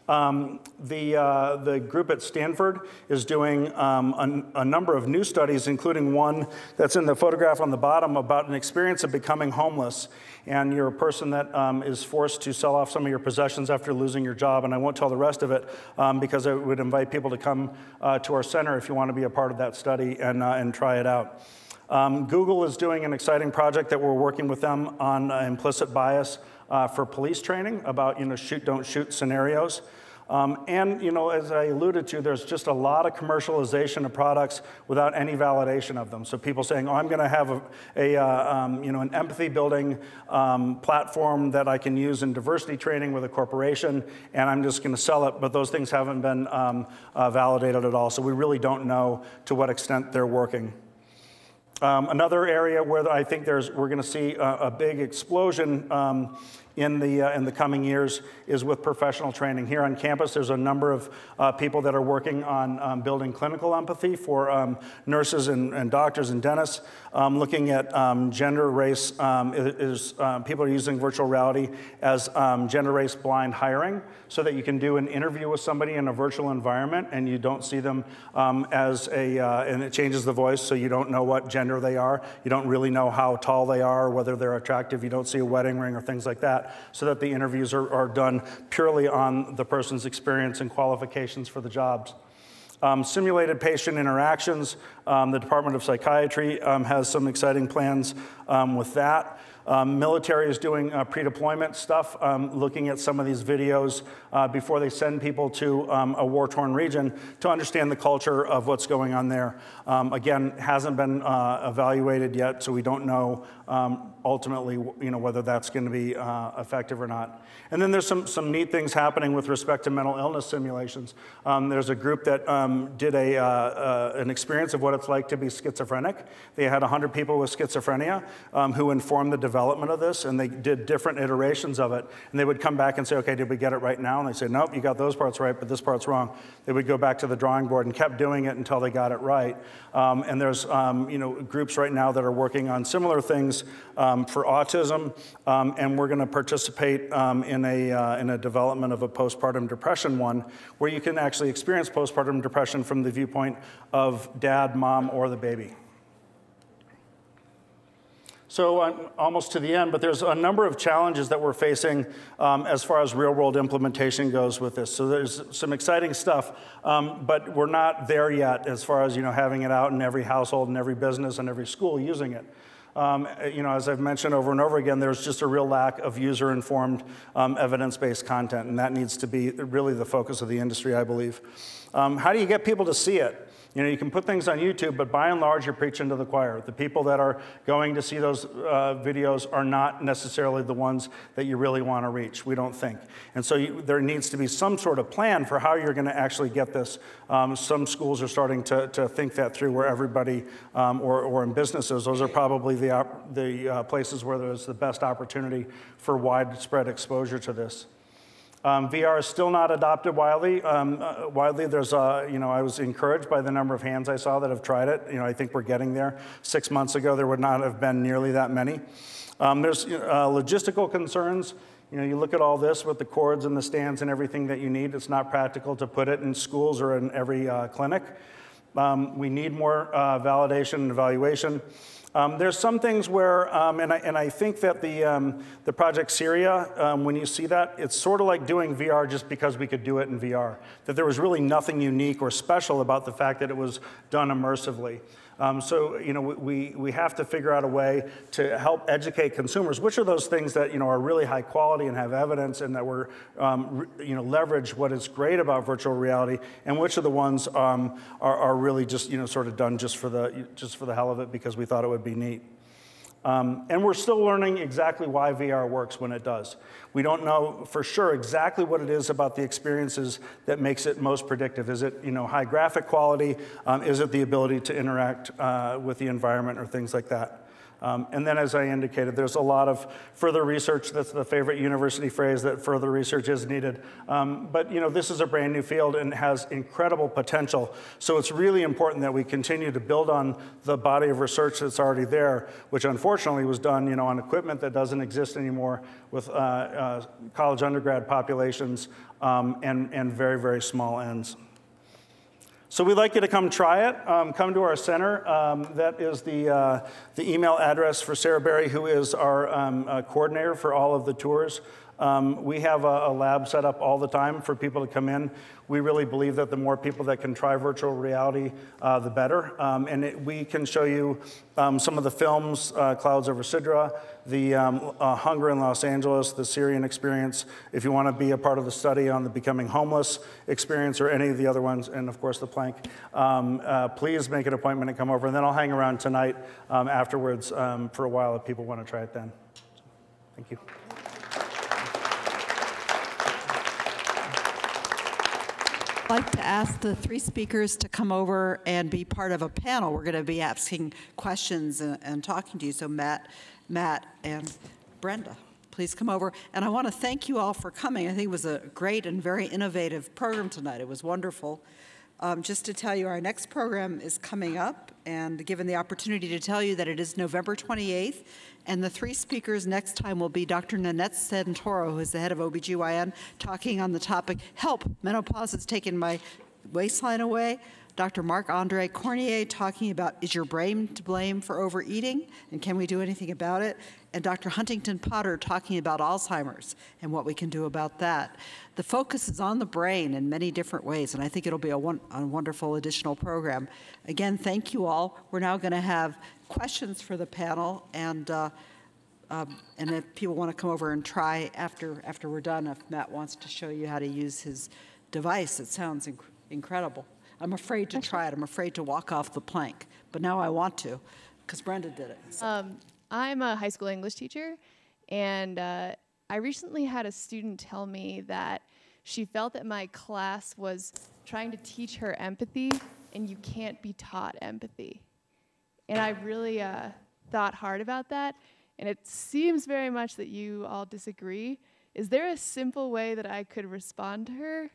The group at Stanford is doing a number of new studies, including one that's in the photograph on the bottom about an experience of becoming homeless. And you're a person that is forced to sell off some of your possessions after losing your job. And I won't tell the rest of it because I would invite people to come to our center if you want to be a part of that study and try it out. Google is doing an exciting project that we're working with them on implicit bias for police training about shoot, don't shoot scenarios. And as I alluded to, there's just a lot of commercialization of products without any validation of them. So people saying, oh, I'm going to have an empathy building platform that I can use in diversity training with a corporation, and I'm just going to sell it. But those things haven't been validated at all. So we really don't know to what extent they're working. Another area where I think we're going to see a big explosion in the coming years is with professional training. Here on campus, there's a number of people that are working on building clinical empathy for nurses and doctors and dentists. Looking at gender, race, people are using virtual reality as gender, race blind hiring, so that you can do an interview with somebody in a virtual environment and you don't see them and it changes the voice, so you don't know what gender they are. You don't really know how tall they are, whether they're attractive. You don't see a wedding ring or things like that, so that the interviews are done purely on the person's experience and qualifications for the jobs. Simulated patient interactions. The Department of Psychiatry has some exciting plans with that. Military is doing pre-deployment stuff, looking at some of these videos before they send people to a war-torn region to understand the culture of what's going on there. Again, hasn't been evaluated yet, so we don't know ultimately whether that's going to be effective or not. And then there's some neat things happening with respect to mental illness simulations. There's a group that did an experience of what it's like to be schizophrenic. They had 100 people with schizophrenia who informed the development of this, and they did different iterations of it. And they would come back and say, okay, did we get it right now? And they say, nope, you got those parts right, but this part's wrong. They would go back to the drawing board and kept doing it until they got it right. And there's groups right now that are working on similar things for autism, and we're going to participate in a development of a postpartum depression one, where you can actually experience postpartum depression from the viewpoint of dad, mom, or the baby. So I'm almost to the end, but there's a number of challenges that we're facing as far as real-world implementation goes with this. So there's some exciting stuff, but we're not there yet as far as having it out in every household and every business and every school using it. As I've mentioned over and over again, there's just a real lack of user-informed, evidence-based content, and that needs to be really the focus of the industry, I believe. How do you get people to see it? You can put things on YouTube, but by and large, you're preaching to the choir. The people that are going to see those videos are not necessarily the ones that you really want to reach, we don't think. And so there needs to be some sort of plan for how you're going to actually get this. Some schools are starting to think that through, where everybody, or in businesses, those are probably the places where there's the best opportunity for widespread exposure to this. VR is still not adopted widely. There's, I was encouraged by the number of hands I saw that have tried it. I think we're getting there. 6 months ago, there would not have been nearly that many. There's logistical concerns. You look at all this with the cords and the stands and everything that you need. It's not practical to put it in schools or in every clinic. We need more validation and evaluation. There's some things where, and I think that the Project Syria, when you see that, it's sort of like doing VR just because we could do it in VR. That there was really nothing unique or special about the fact that it was done immersively. So we have to figure out a way to help educate consumers, which are those things that are really high quality and have evidence, and that we're leverage what is great about virtual reality, and which of the ones are really just sort of done just for the hell of it because we thought it would be neat. And we're still learning exactly why VR works when it does. We don't know for sure exactly what it is about the experiences that makes it most predictive. Is it high graphic quality? Is it the ability to interact with the environment or things like that? And then, as I indicated, there's a lot of further research. That's the favorite university phrase, that further research is needed. But this is a brand new field and has incredible potential. So it's really important that we continue to build on the body of research that's already there, which unfortunately was done on equipment that doesn't exist anymore with college undergrad populations and very, very small ends. So we'd like you to come try it. Come to our center. That is the email address for Sarah Berry, who is our coordinator for all of the tours. We have a lab set up all the time for people to come in. We really believe that the more people that can try virtual reality, the better. We can show you some of the films, Clouds Over Sidra, the Hunger in Los Angeles, the Syrian experience, if you want to be a part of the study on the Becoming Homeless experience or any of the other ones, and of course the plank. Please make an appointment and come over, and then I'll hang around tonight afterwards for a while if people want to try it then. Thank you. I'd like to ask the three speakers to come over and be part of a panel. We're going to be asking questions and talking to you. So Matt, and Brenda, please come over. And I want to thank you all for coming. I think it was a great and very innovative program tonight. It was wonderful. Just to tell you, our next program is coming up, and given the opportunity to tell you that it is November 28th, and the three speakers next time will be Dr. Nanette Santoro, who is the head of OBGYN, talking on the topic, Help, Menopause has taken my waistline away. Dr. Marc-Andre Cornier talking about, is your brain to blame for overeating, and can we do anything about it? And Dr. Huntington Potter talking about Alzheimer's and what we can do about that. The focus is on the brain in many different ways, and I think it'll be a wonderful additional program. Again, thank you all. We're now going to have questions for the panel, and if people want to come over and try after we're done, if Matt wants to show you how to use his device, it sounds incredible. I'm afraid to try it. I'm afraid to walk off the plank, but now I want to, because Brenda did it. So. I'm a high school English teacher, and I recently had a student tell me that she felt that my class was trying to teach her empathy, and you can't be taught empathy. And I really thought hard about that, and it seems very much that you all disagree. Is there a simple way that I could respond to her?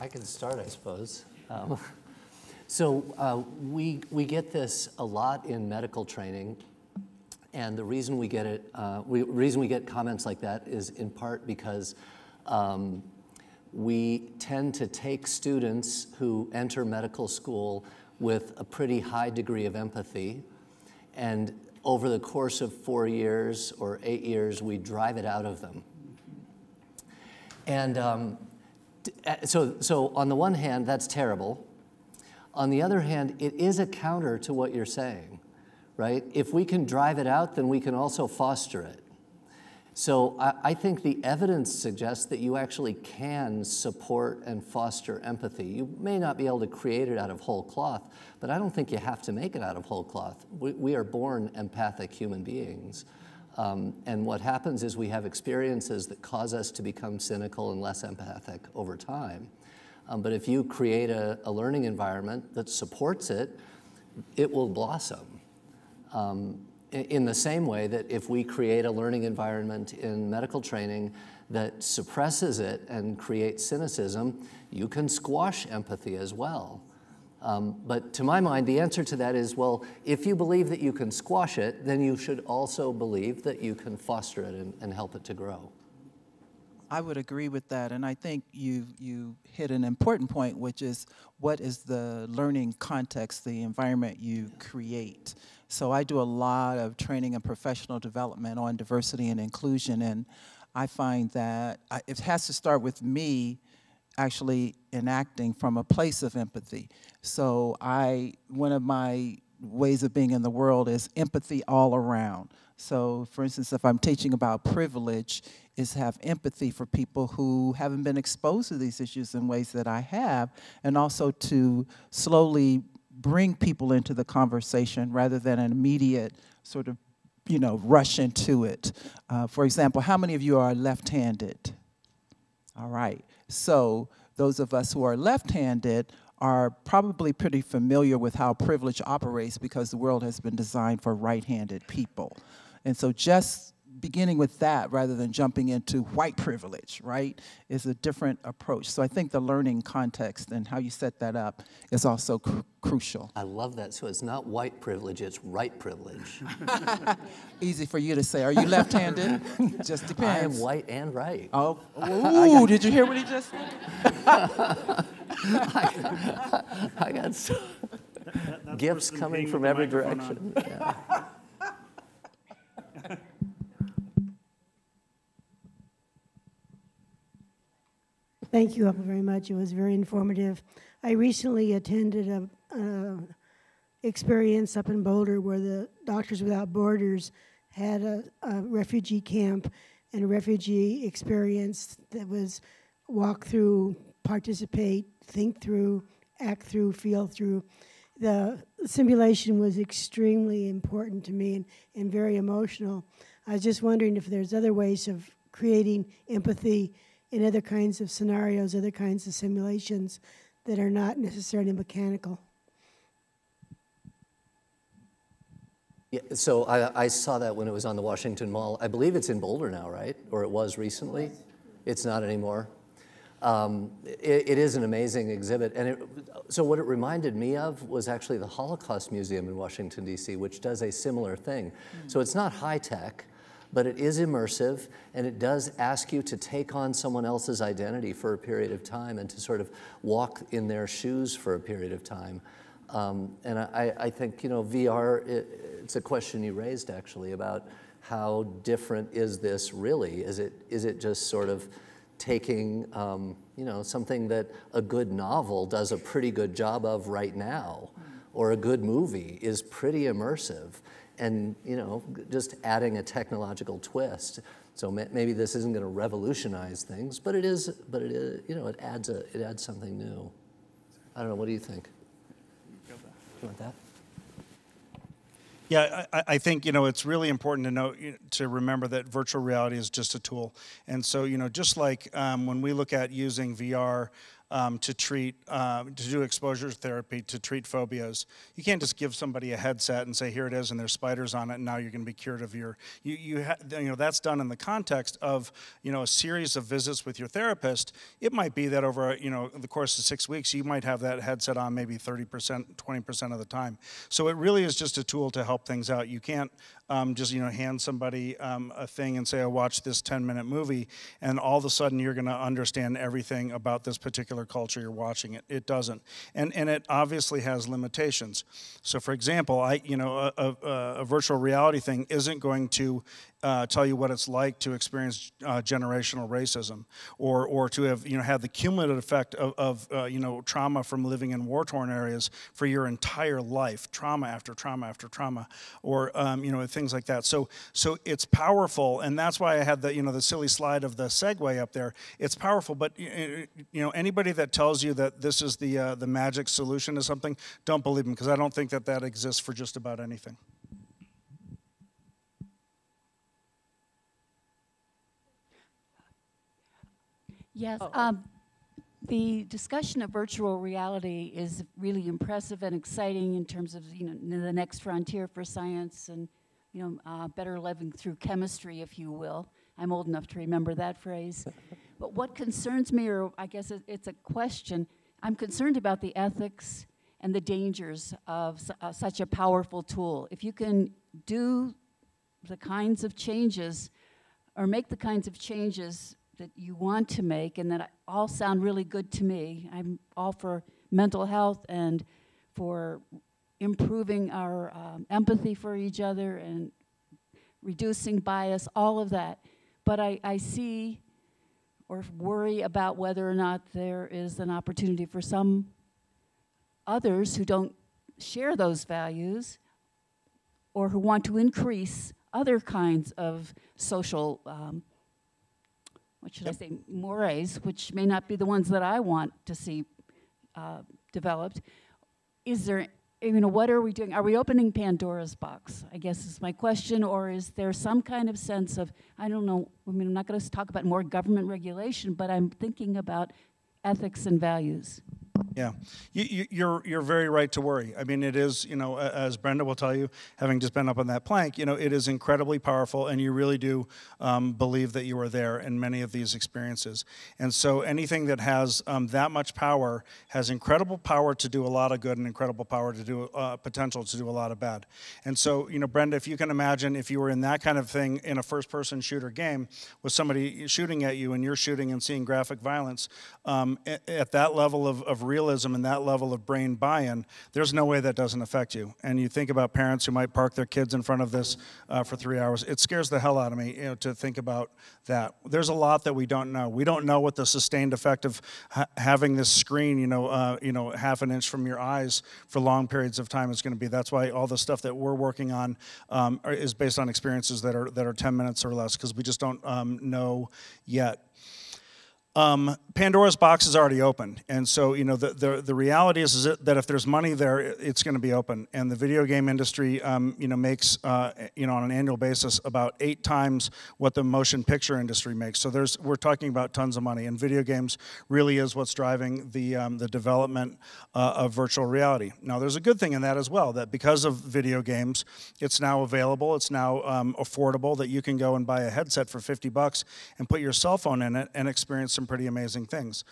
I can start, I suppose. We get this a lot in medical training, and the reason we get it, reason we get comments like that is in part because we tend to take students who enter medical school with a pretty high degree of empathy, and over the course of 4 years or 8 years, we drive it out of them. And so on the one hand, that's terrible. On the other hand, it is a counter to what you're saying, right? If we can drive it out, then we can also foster it. So I think the evidence suggests that you actually can support and foster empathy. You may not be able to create it out of whole cloth, but I don't think you have to make it out of whole cloth. We are born empathic human beings. And what happens is we have experiences that cause us to become cynical and less empathic over time. But if you create a learning environment that supports it, it will blossom. In the same way that if we create a learning environment in medical training that suppresses it and creates cynicism, you can squash empathy as well. But to my mind, the answer to that is, well, if you believe that you can squash it, then you should also believe that you can foster it and help it to grow. I would agree with that, and I think you hit an important point, which is what is the learning context, the environment you create. So I do a lot of training and professional development on diversity and inclusion, and I find that it has to start with me actually enacting from a place of empathy. So one of my ways of being in the world is empathy all around. So for instance, if I'm teaching about privilege, is have empathy for people who haven't been exposed to these issues in ways that I have, and also to slowly bring people into the conversation rather than an immediate sort of, rush into it. For example, how many of you are left-handed? All right. So those of us who are left-handed are probably pretty familiar with how privilege operates because the world has been designed for right-handed people. And so just beginning with that rather than jumping into white privilege, right, is a different approach. So I think the learning context and how you set that up is also crucial. I love that. So it's not white privilege, it's right privilege. Easy for you to say. Are you left-handed? Just depends. I am white and right. Oh, ooh, did you hear what he just said? I got gifts coming from every direction. Yeah. Thank you all very much. It was very informative. I recently attended a experience up in Boulder where the Doctors Without Borders had a refugee camp and a refugee experience that was walk through, participate, think through, act through, feel through. The simulation was extremely important to me and very emotional. I was just wondering if there's other ways of creating empathy in other kinds of scenarios, other kinds of simulations that are not necessarily mechanical. Yeah, so I saw that when it was on the Washington Mall. I believe it's in Boulder now, right? Or it was recently? It's not anymore. It is an amazing exhibit. And so what it reminded me of was actually the Holocaust Museum in Washington, D.C., which does a similar thing. So it's not high-tech, but it is immersive, and it does ask you to take on someone else's identity for a period of time and to sort of walk in their shoes for a period of time. And I think, you know, VR, it's a question you raised actually about how different is this really? Is it just sort of taking, you know, something that a good novel does a pretty good job of right now, or a good movie is pretty immersive, and, you know, just adding a technological twist. So maybe this isn't going to revolutionize things, but it is, you know, it adds something new. I don't know, what do you think? You want that? Yeah, I think, you know, it's really important to know, to remember that virtual reality is just a tool. And so, you know, just like when we look at using VR to do exposure therapy, to treat phobias, you can't just give somebody a headset and say, here it is, and there's spiders on it, and now you're going to be cured of your, you know, that's done in the context of, you know, a series of visits with your therapist. It might be that over, you know, the course of 6 weeks, you might have that headset on maybe 30%, 20% of the time. So it really is just a tool to help things out. You can't just, you know, hand somebody a thing and say, I watched this 10-minute movie, and all of a sudden you're going to understand everything about this particular culture you're watching. It doesn't. And it obviously has limitations. So for example, a virtual reality thing isn't going to tell you what it's like to experience generational racism, or to have, you know, had the cumulative effect of you know, trauma from living in war-torn areas for your entire life, trauma after trauma after trauma, or you know, things like that. So it's powerful, and that's why I had the, you know, the silly slide of the segue up there. It's powerful, but you know, anybody that tells you that this is the magic solution to something, don't believe them, because I don't think that exists for just about anything. Yes, the discussion of virtual reality is really impressive and exciting in terms of, you know, the next frontier for science and, you know, better living through chemistry, if you will. I'm old enough to remember that phrase. But what concerns me, or I guess it's a question, I'm concerned about the ethics and the dangers of such a powerful tool. If you can do the kinds of changes, or make the kinds of changes that you want to make, and that all sound really good to me. I'm all for mental health and for improving our empathy for each other and reducing bias, all of that. But I see or worry about whether or not there is an opportunity for some others who don't share those values, or who want to increase other kinds of social what should I say, mores, which may not be the ones that I want to see developed. Is there, you know, what are we doing? Are we opening Pandora's box, I guess is my question, or is there some kind of sense of, I don't know, I mean, I'm not going to talk about more government regulation, but I'm thinking about ethics and values. Yeah, you're very right to worry. I mean, it is, you know, as Brenda will tell you, having just been up on that plank, you know, it is incredibly powerful, and you really do believe that you were there in many of these experiences. And so anything that has that much power has incredible power to do a lot of good and incredible power to do potential to do a lot of bad. And so, you know, Brenda, if you can imagine if you were in that kind of thing in a first-person shooter game with somebody shooting at you and you're shooting and seeing graphic violence, at that level of realism and that level of brain buy-in, there's no way that doesn't affect you. And you think about parents who might park their kids in front of this for 3 hours. It scares the hell out of me, you know, to think about that. There's a lot that we don't know. We don't know what the sustained effect of having this screen, you know, half an inch from your eyes for long periods of time is going to be. That's why all the stuff that we're working on is based on experiences that are 10 minutes or less, because we just don't know yet. Pandora's box is already open, and so, you know, the reality is that if there's money there, it's going to be open. And the video game industry, you know, makes you know, on an annual basis about 8 times what the motion picture industry makes. So we're talking about tons of money, and video games really is what's driving the development of virtual reality. Now, there's a good thing in that as well, that because of video games, it's now available, it's now affordable, that you can go and buy a headset for $50 and put your cell phone in it and experience some pretty amazing things.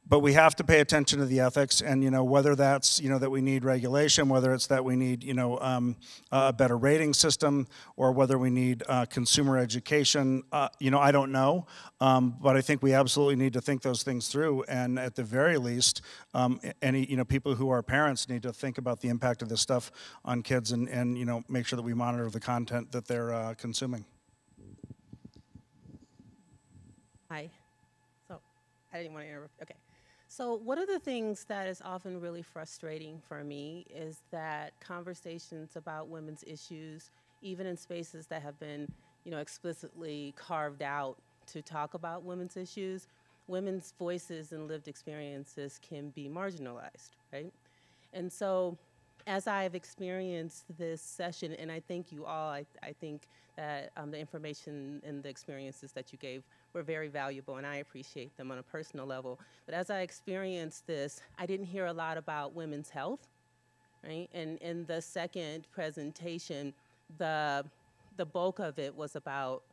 But we have to pay attention to the ethics, and, you know, whether that's, you know, that we need regulation, whether it's that we need, you know, a better rating system, or whether we need consumer education, you know, I don't know. But I think we absolutely need to think those things through, and at the very least, any, you know, people who are parents need to think about the impact of this stuff on kids, and you know, make sure that we monitor the content that they're consuming. Hi. I didn't want to interrupt. Okay. So one of the things that is often really frustrating for me is that conversations about women's issues, even in spaces that have been, you know, explicitly carved out to talk about women's issues, women's voices and lived experiences can be marginalized, right? And so as I've experienced this session, and I thank you all, I think that the information and the experiences that you gave were very valuable, and I appreciate them on a personal level. But as I experienced this, I didn't hear a lot about women's health, right? And in the second presentation, the bulk of it was about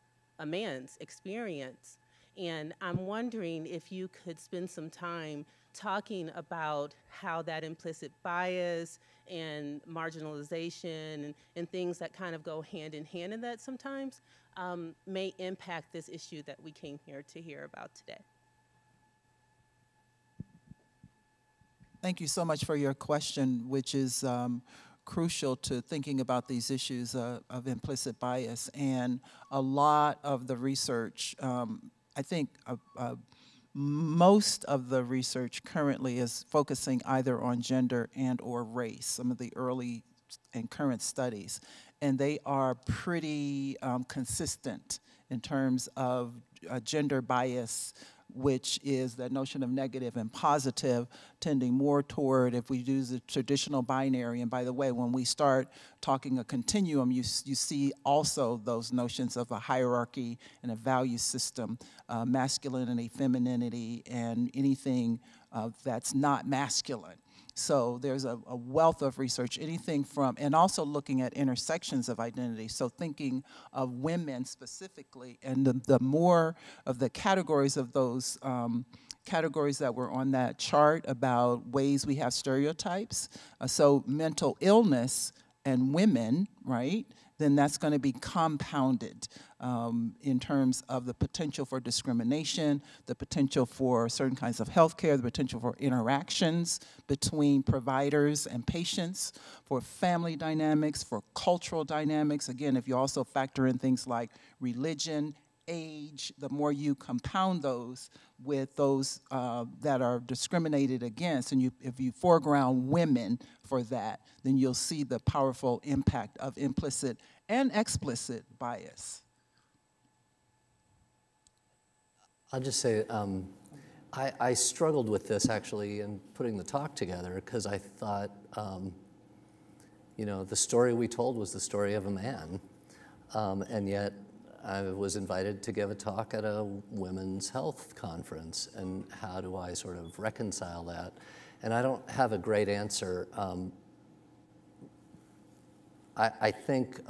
a man's experience. And I'm wondering if you could spend some time talking about how that implicit bias and marginalization and things that kind of go hand in hand in that sometimes may impact this issue that we came here to hear about today. Thank you so much for your question, which is crucial to thinking about these issues of implicit bias. And a lot of the research, I think most of the research currently is focusing either on gender and or race, some of the early and current studies. And they are pretty consistent in terms of gender bias, which is that notion of negative and positive, tending more toward, if we use the traditional binary, and by the way, when we start talking a continuum, you see also those notions of a hierarchy and a value system, masculinity, femininity, and anything that's not masculine. So there's a wealth of research, anything from, and also looking at intersections of identity. So thinking of women specifically, and the more of the categories of those categories that were on that chart about ways we have stereotypes. So mental illness and women, right? Then that's going to be compounded in terms of the potential for discrimination, the potential for certain kinds of healthcare, the potential for interactions between providers and patients, for family dynamics, for cultural dynamics. Again, if you also factor in things like religion, age, the more you compound those with those that are discriminated against, and if you foreground women for that, then you'll see the powerful impact of implicit and explicit bias. I'll just say, I struggled with this actually in putting the talk together, because I thought, you know, the story we told was the story of a man, and yet I was invited to give a talk at a women's health conference, and how do I sort of reconcile that? And I don't have a great answer. I think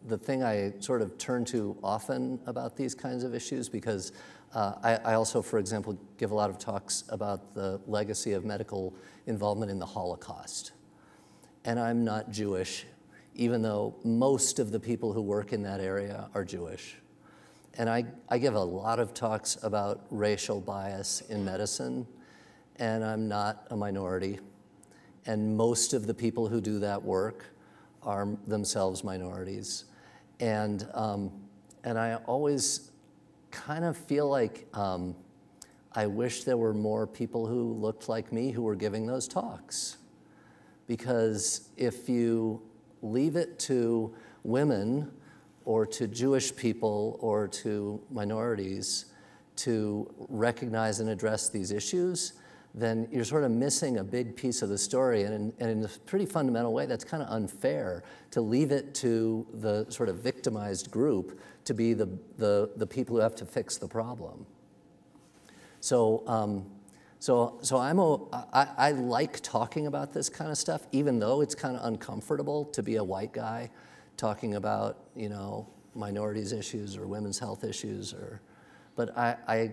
the thing I sort of turn to often about these kinds of issues, because I also, for example, give a lot of talks about the legacy of medical involvement in the Holocaust. And I'm not Jewish, even though most of the people who work in that area are Jewish. And I give a lot of talks about racial bias in medicine, and I'm not a minority. And most of the people who do that work are themselves minorities. And I always kind of feel like I wish there were more people who looked like me who were giving those talks. Because if you leave it to women or to Jewish people or to minorities to recognize and address these issues, then you're sort of missing a big piece of the story. And in a pretty fundamental way, that's kind of unfair to leave it to the sort of victimized group to be the people who have to fix the problem. So I like talking about this kind of stuff, even though it's kind of uncomfortable to be a white guy talking about, you know, minorities issues or women's health issues. But I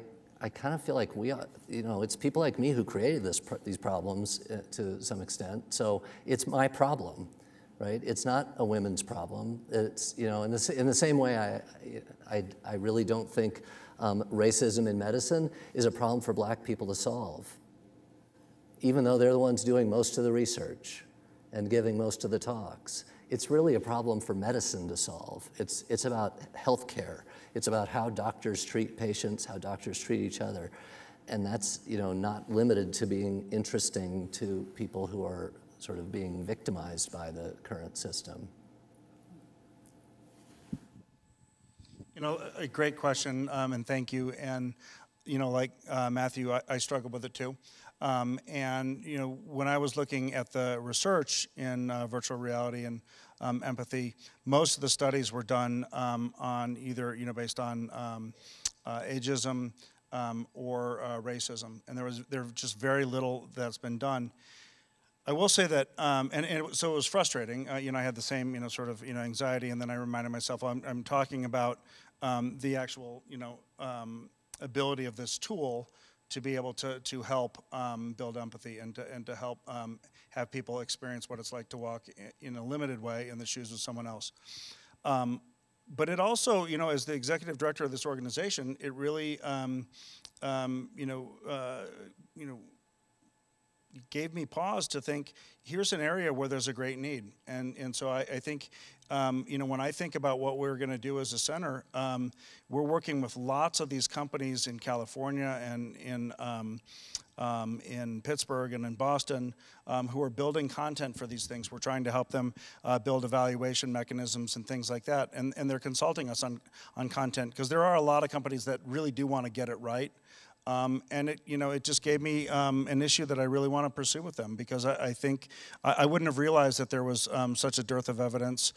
kind of feel like we are, you know, it's people like me who created these problems to some extent. So it's my problem, right? It's not a women's problem. It's, you know, in the same way I really don't think racism in medicine is a problem for black people to solve, even though they're the ones doing most of the research and giving most of the talks. It's really a problem for medicine to solve. It's about healthcare. It's about how doctors treat patients, how doctors treat each other. And that's, you know, not limited to being interesting to people who are sort of being victimized by the current system. You know, a great question, and thank you. And, you know, like Matthew, I struggle with it too. And, you know, when I was looking at the research in virtual reality and empathy, most of the studies were done on either, you know, based on ageism or racism. And there was just very little that's been done. I will say that, so it was frustrating. You know, I had the same, you know, sort of, you know, anxiety, and then I reminded myself, well, I'm talking about the actual, you know, ability of this tool to be able to help build empathy and to help have people experience what it's like to walk in a limited way in the shoes of someone else. But it also, you know, as the executive director of this organization, it really, gave me pause to think, here's an area where there's a great need. And so I think, you know, when I think about what we're going to do as a center, we're working with lots of these companies in California and in Pittsburgh and in Boston who are building content for these things. We're trying to help them build evaluation mechanisms and things like that. And they're consulting us on content, because there are a lot of companies that really do want to get it right. And it, you know, it just gave me an issue that I really want to pursue with them, because I think I wouldn't have realized that there was such a dearth of evidence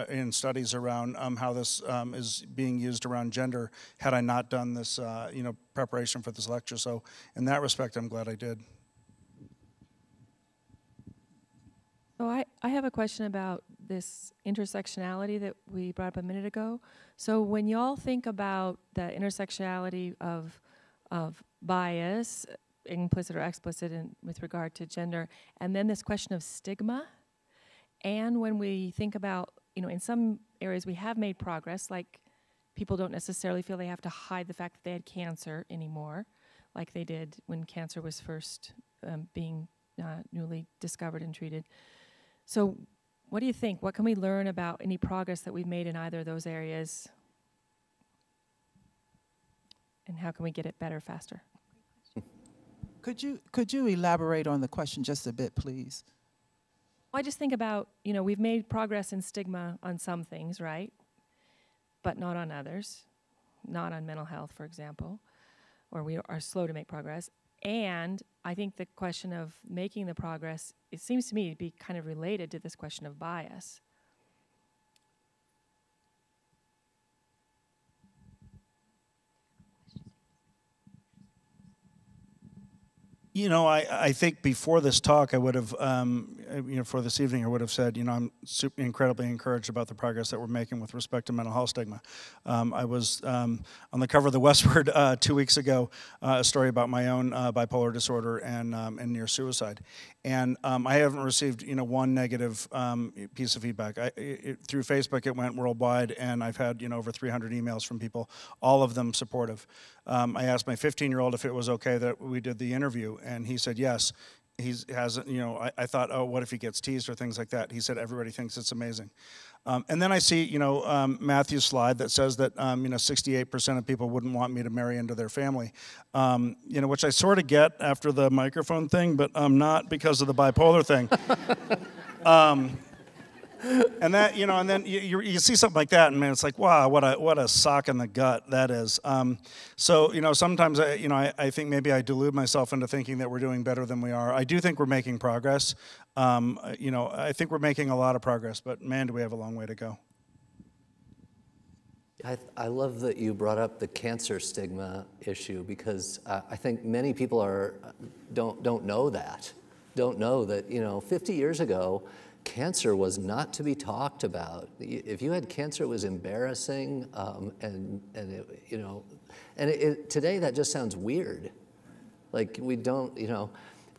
in studies around how this is being used around gender had I not done this, you know, preparation for this lecture. So in that respect, I'm glad I did. So I have a question about this intersectionality that we brought up a minute ago. So when y'all think about the intersectionality of bias, implicit or explicit with regard to gender, and then this question of stigma, and when we think about, you know, in some areas we have made progress, like people don't necessarily feel they have to hide the fact that they had cancer anymore, like they did when cancer was first being newly discovered and treated. So what do you think? What can we learn about any progress that we've made in either of those areas? And how can we get it better, faster? Could you elaborate on the question just a bit, please? Well, I just think about, you know, we've made progress in stigma on some things, right? But not on others, not on mental health, for example, or we are slow to make progress. And I think the question of making the progress, it seems to me to be kind of related to this question of bias. You know, I think before this talk, I would have, for this evening, I would have said, I'm incredibly encouraged about the progress that we're making with respect to mental health stigma. I was on the cover of the Westward 2 weeks ago, a story about my own bipolar disorder and near suicide. And I haven't received, one negative piece of feedback. Through Facebook, it went worldwide, and I've had, over 300 emails from people, all of them supportive. I asked my 15-year-old if it was okay that we did the interview, and he said yes. He has, I thought, oh, what if he gets teased or things like that? He said everybody thinks it's amazing. And then I see, Matthew's slide that says that, 68% of people wouldn't want me to marry into their family, which I sort of get after the microphone thing, but not because of the bipolar thing. And that, and then you see something like that, and man, it's like, wow, what a sock in the gut that is. So, sometimes I think maybe I delude myself into thinking that we're doing better than we are. I do think we're making progress. I think we're making a lot of progress, but man, do we have a long way to go. I love that you brought up the cancer stigma issue, because I think many people don't know that. Don't know that, 50 years ago, cancer was not to be talked about. If you had cancer, it was embarrassing, today that just sounds weird. Like we don't,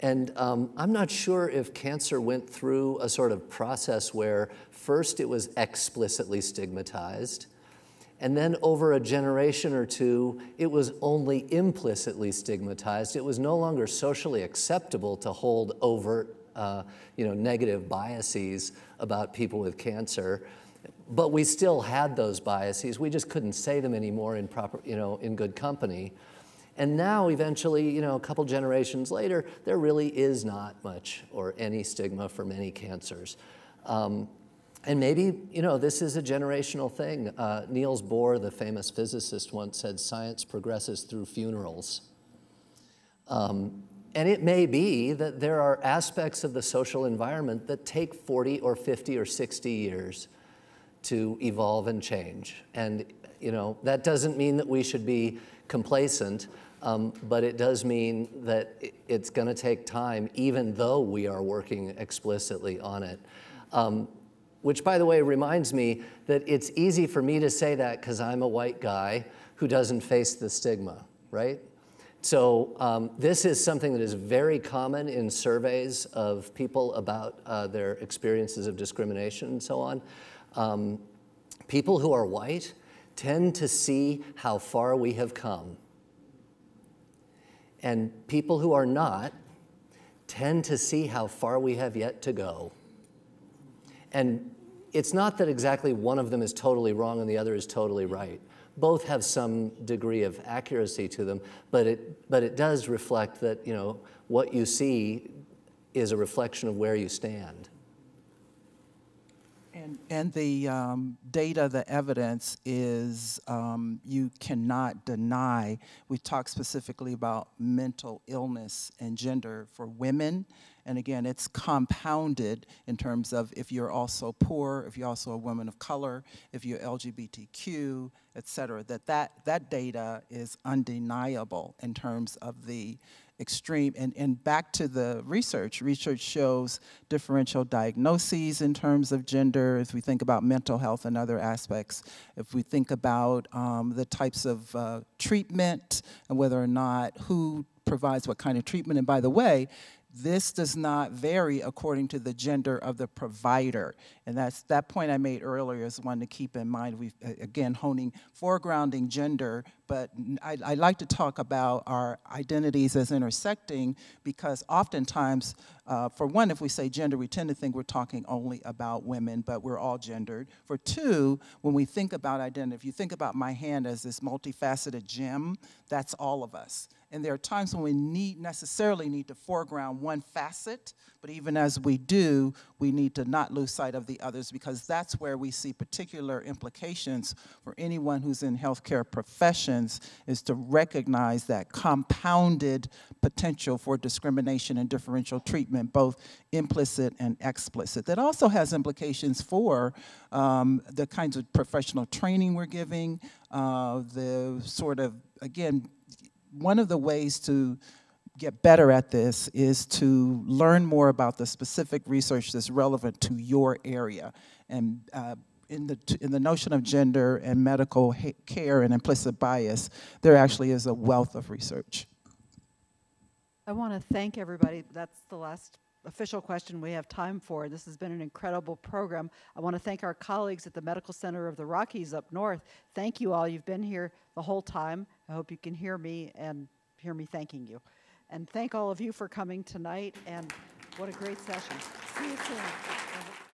and I'm not sure if cancer went through a sort of process where first it was explicitly stigmatized, and then over a generation or two, it was only implicitly stigmatized. It was no longer socially acceptable to hold overt negative biases about people with cancer, but we still had those biases. We just couldn't say them anymore in proper, in good company. And now, eventually, a couple generations later, there really is not much or any stigma for many cancers. And maybe, this is a generational thing. Niels Bohr, the famous physicist, once said, "Science progresses through funerals." And it may be that there are aspects of the social environment that take 40 or 50 or 60 years to evolve and change. And that doesn't mean that we should be complacent, but it does mean that it's going to take time, even though we are working explicitly on it. Which, by the way, reminds me that it's easy for me to say that because I'm a white guy who doesn't face the stigma, right? So this is something that is very common in surveys of people about their experiences of discrimination and so on. People who are white tend to see how far we have come. And people who are not tend to see how far we have yet to go. And it's not that exactly one of them is totally wrong and the other is totally right. Both have some degree of accuracy to them, but it does reflect that, what you see is a reflection of where you stand. And the data, the evidence is you cannot deny. We talk specifically about mental illness and gender for women. And again, it's compounded in terms of if you're also poor, if you're also a woman of color, if you're LGBTQ, et cetera, that data is undeniable in terms of the extreme. And back to the research shows differential diagnoses in terms of gender, if we think about mental health and other aspects, if we think about the types of treatment and whether or not who provides what kind of treatment. And by the way, this does not vary according to the gender of the provider. And that's that point I made earlier is one to keep in mind. We've, again, foregrounding gender, but I like to talk about our identities as intersecting because oftentimes, for one, if we say gender, we tend to think we're talking only about women, but we're all gendered. For two, when we think about identity, if you think about my hand as this multifaceted gem, that's all of us. And there are times when we necessarily need to foreground one facet, but even as we do, we need to not lose sight of the others because that's where we see particular implications for anyone who's in healthcare professions is to recognize that compounded potential for discrimination and differential treatment, both implicit and explicit. That also has implications for the kinds of professional training we're giving, the sort of, again, one of the ways to get better at this is to learn more about the specific research that's relevant to your area. And in the notion of gender and medical care and implicit bias, there actually is a wealth of research. I want to thank everybody. That's the last official question we have time for. This has been an incredible program. I want to thank our colleagues at the Medical Center of the Rockies up north. Thank you all. You've been here the whole time. I hope you can hear me and hear me thanking you. And thank all of you for coming tonight, and what a great session. See you soon.